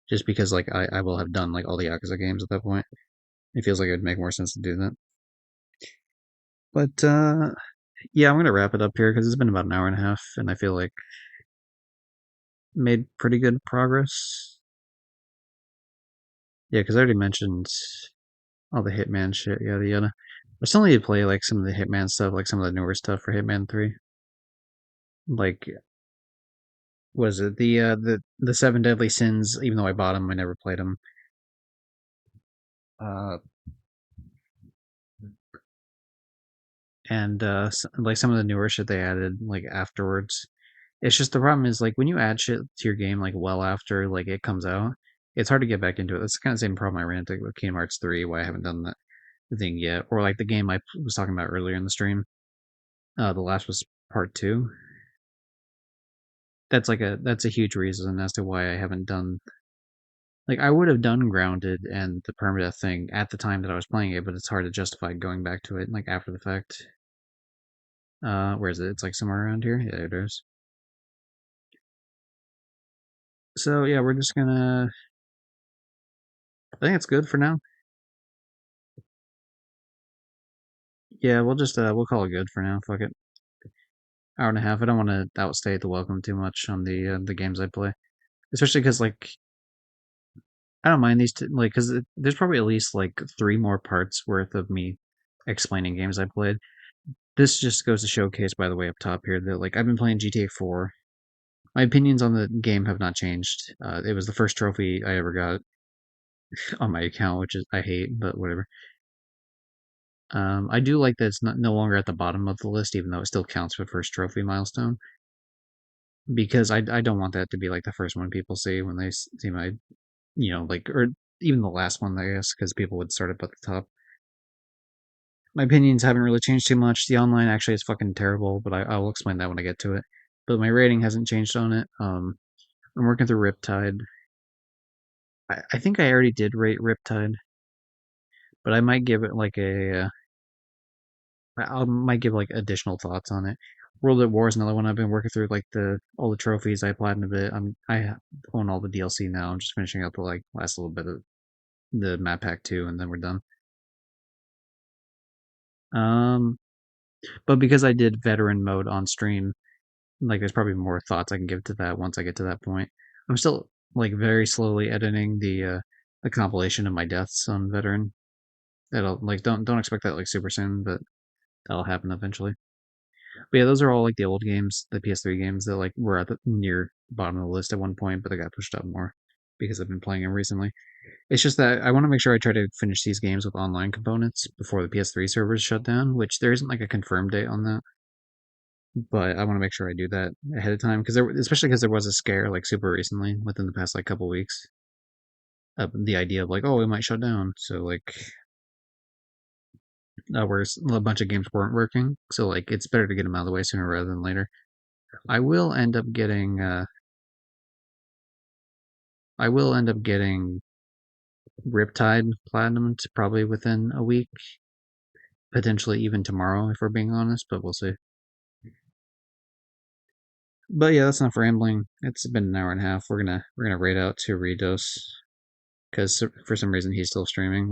just because like I will have done like all the Yakuza games at that point. It feels like it would make more sense to do that. But yeah, I'm gonna wrap it up here because it's been about an hour and a half, and I feel like made pretty good progress. Yeah, because I already mentioned all the Hitman shit, yada yada. I still need to play like some of the Hitman stuff, like some of the newer stuff for Hitman 3. Like, was it the Seven Deadly Sins? Even though I bought them, I never played them. Uh, and like some of the newer shit they added like afterwards. It's just the problem is like when you add shit to your game like well after like it comes out, it's hard to get back into it. That's kind of the same problem I ran into with Kingdom Hearts 3, why I haven't done that thing yet. Or like the game I was talking about earlier in the stream, The Last was Part 2. That's a huge reason as to why I haven't done like I would have done Grounded and the permadeath thing at the time that I was playing it, but it's hard to justify going back to it like after the fact. Where is it? It's like somewhere around here. Yeah, it is. So yeah, we're just gonna. I think it's good for now. Yeah, we'll just we'll call it good for now. Fuck it. Hour and a half. I don't want to outstay the welcome too much on the games I play, especially because like I don't mind these two, like because there's probably at least like 3 more parts worth of me explaining games I played. This just goes to showcase, by the way, up top here that like I've been playing GTA 4. My opinions on the game have not changed. It was the first trophy I ever got on my account, which is I hate, but whatever. I do like that it's not no longer at the bottom of the list, even though it still counts for first trophy milestone. Because I don't want that to be like the first one people see when they see my, like or even the last one, I guess, because people would start up at the top. My opinions haven't really changed too much. The online actually is fucking terrible, but I will explain that when I get to it. But my rating hasn't changed on it. I'm working through Riptide. I think I already did rate Riptide, but I might give it like I might give like additional thoughts on it. World at War is another one I've been working through, like the all the trophies I platinumed a bit. I own all the DLC now. I'm just finishing up the like last little bit of the map pack 2, and then we're done. Um, but because I did veteran mode on stream, like there's probably more thoughts I can give to that once I get to that point. I'm still like very slowly editing the compilation of my deaths on veteran. That'll like don't expect that like super soon, but that'll happen eventually. But yeah, those are all like the old games, the PS3 games that like were at the near bottom of the list at one point, but they got pushed up more because I've been playing them recently. It's just that I want to make sure I try to finish these games with online components before the PS3 servers shut down, which there isn't like a confirmed date on that. but I want to make sure I do that ahead of time because especially because there was a scare like super recently within the past like couple weeks. The idea of like, oh, it might shut down, so like, where a bunch of games weren't working, so like it's better to get them out of the way sooner rather than later. I will end up getting Riptide Platinum probably within a week, potentially even tomorrow if we're being honest, but we'll see. But yeah, that's enough rambling. It's been an hour and a half. We're gonna raid out to Redos because for some reason he's still streaming.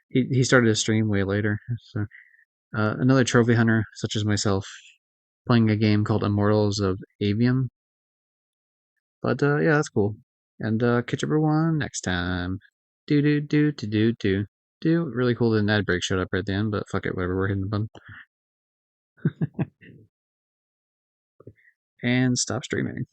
He started his stream way later. So another trophy hunter such as myself playing a game called Immortals of Avium. But yeah, that's cool. And catch everyone next time. Do. Really cool that an ad break showed up right at the end, but fuck it, whatever. We're hitting the button and stop streaming.